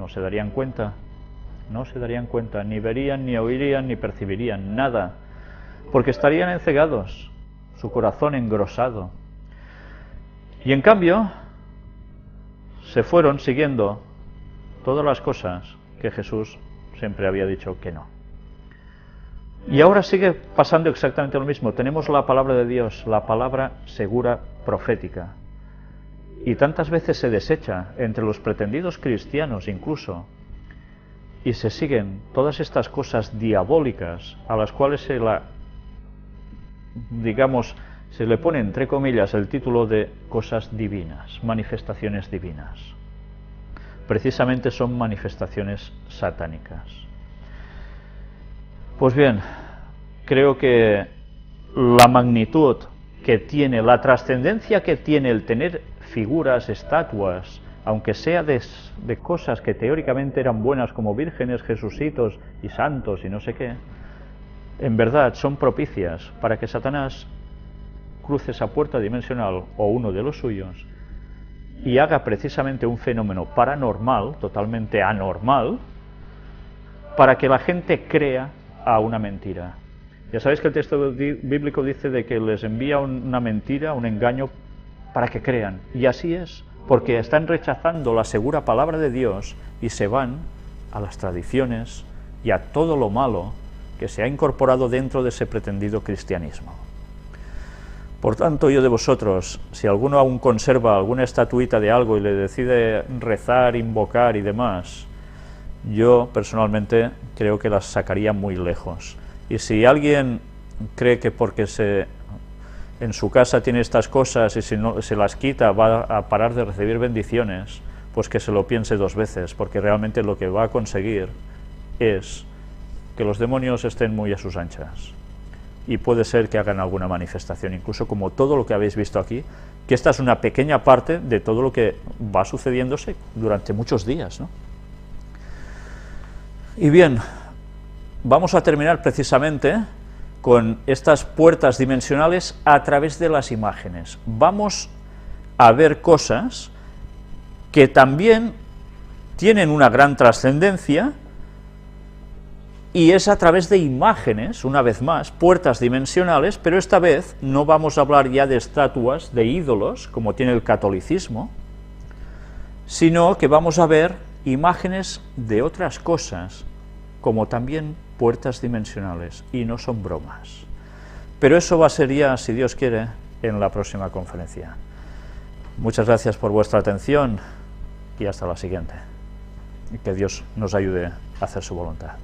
Speaker 1: se darían cuenta, ni verían, ni oirían, ni percibirían nada, porque estarían encegados, su corazón engrosado. Y en cambio, se fueron siguiendo todas las cosas que Jesús siempre había dicho que no. Y ahora sigue pasando exactamente lo mismo. Tenemos la palabra de Dios, la palabra segura profética. Y tantas veces se desecha entre los pretendidos cristianos incluso, y se siguen todas estas cosas diabólicas a las cuales se le pone entre comillas el título de cosas divinas, manifestaciones divinas. Precisamente son manifestaciones satánicas. Pues bien, creo que la magnitud que tiene, la trascendencia que tiene el tener figuras, estatuas, aunque sea de cosas que teóricamente eran buenas como vírgenes, jesucitos y santos y no sé qué, en verdad son propicias para que Satanás cruce esa puerta dimensional o uno de los suyos y haga precisamente un fenómeno paranormal, totalmente anormal, para que la gente crea a una mentira. Ya sabéis que el texto bíblico dice de que les envía una mentira, un engaño, para que crean. Y así es, porque están rechazando la segura palabra de Dios y se van a las tradiciones y a todo lo malo que se ha incorporado dentro de ese pretendido cristianismo. Por tanto, yo de vosotros, si alguno aún conserva alguna estatuita de algo y le decide rezar, invocar y demás, yo personalmente creo que las sacaría muy lejos. Y si alguien cree que porque en su casa tiene estas cosas y si no se las quita va a parar de recibir bendiciones, pues que se lo piense dos veces, porque realmente lo que va a conseguir es que los demonios estén muy a sus anchas. Y puede ser que hagan alguna manifestación, incluso como todo lo que habéis visto aquí, que esta es una pequeña parte de todo lo que va sucediéndose durante muchos días, ¿no? Y bien, vamos a terminar precisamente con estas puertas dimensionales a través de las imágenes. Vamos a ver cosas que también tienen una gran trascendencia, y es a través de imágenes, una vez más, puertas dimensionales, pero esta vez no vamos a hablar ya de estatuas, de ídolos, como tiene el catolicismo, sino que vamos a ver imágenes de otras cosas, como también puertas dimensionales, y no son bromas. Pero eso va a ser ya, si Dios quiere, en la próxima conferencia. Muchas gracias por vuestra atención, y hasta la siguiente. Y que Dios nos ayude a hacer su voluntad.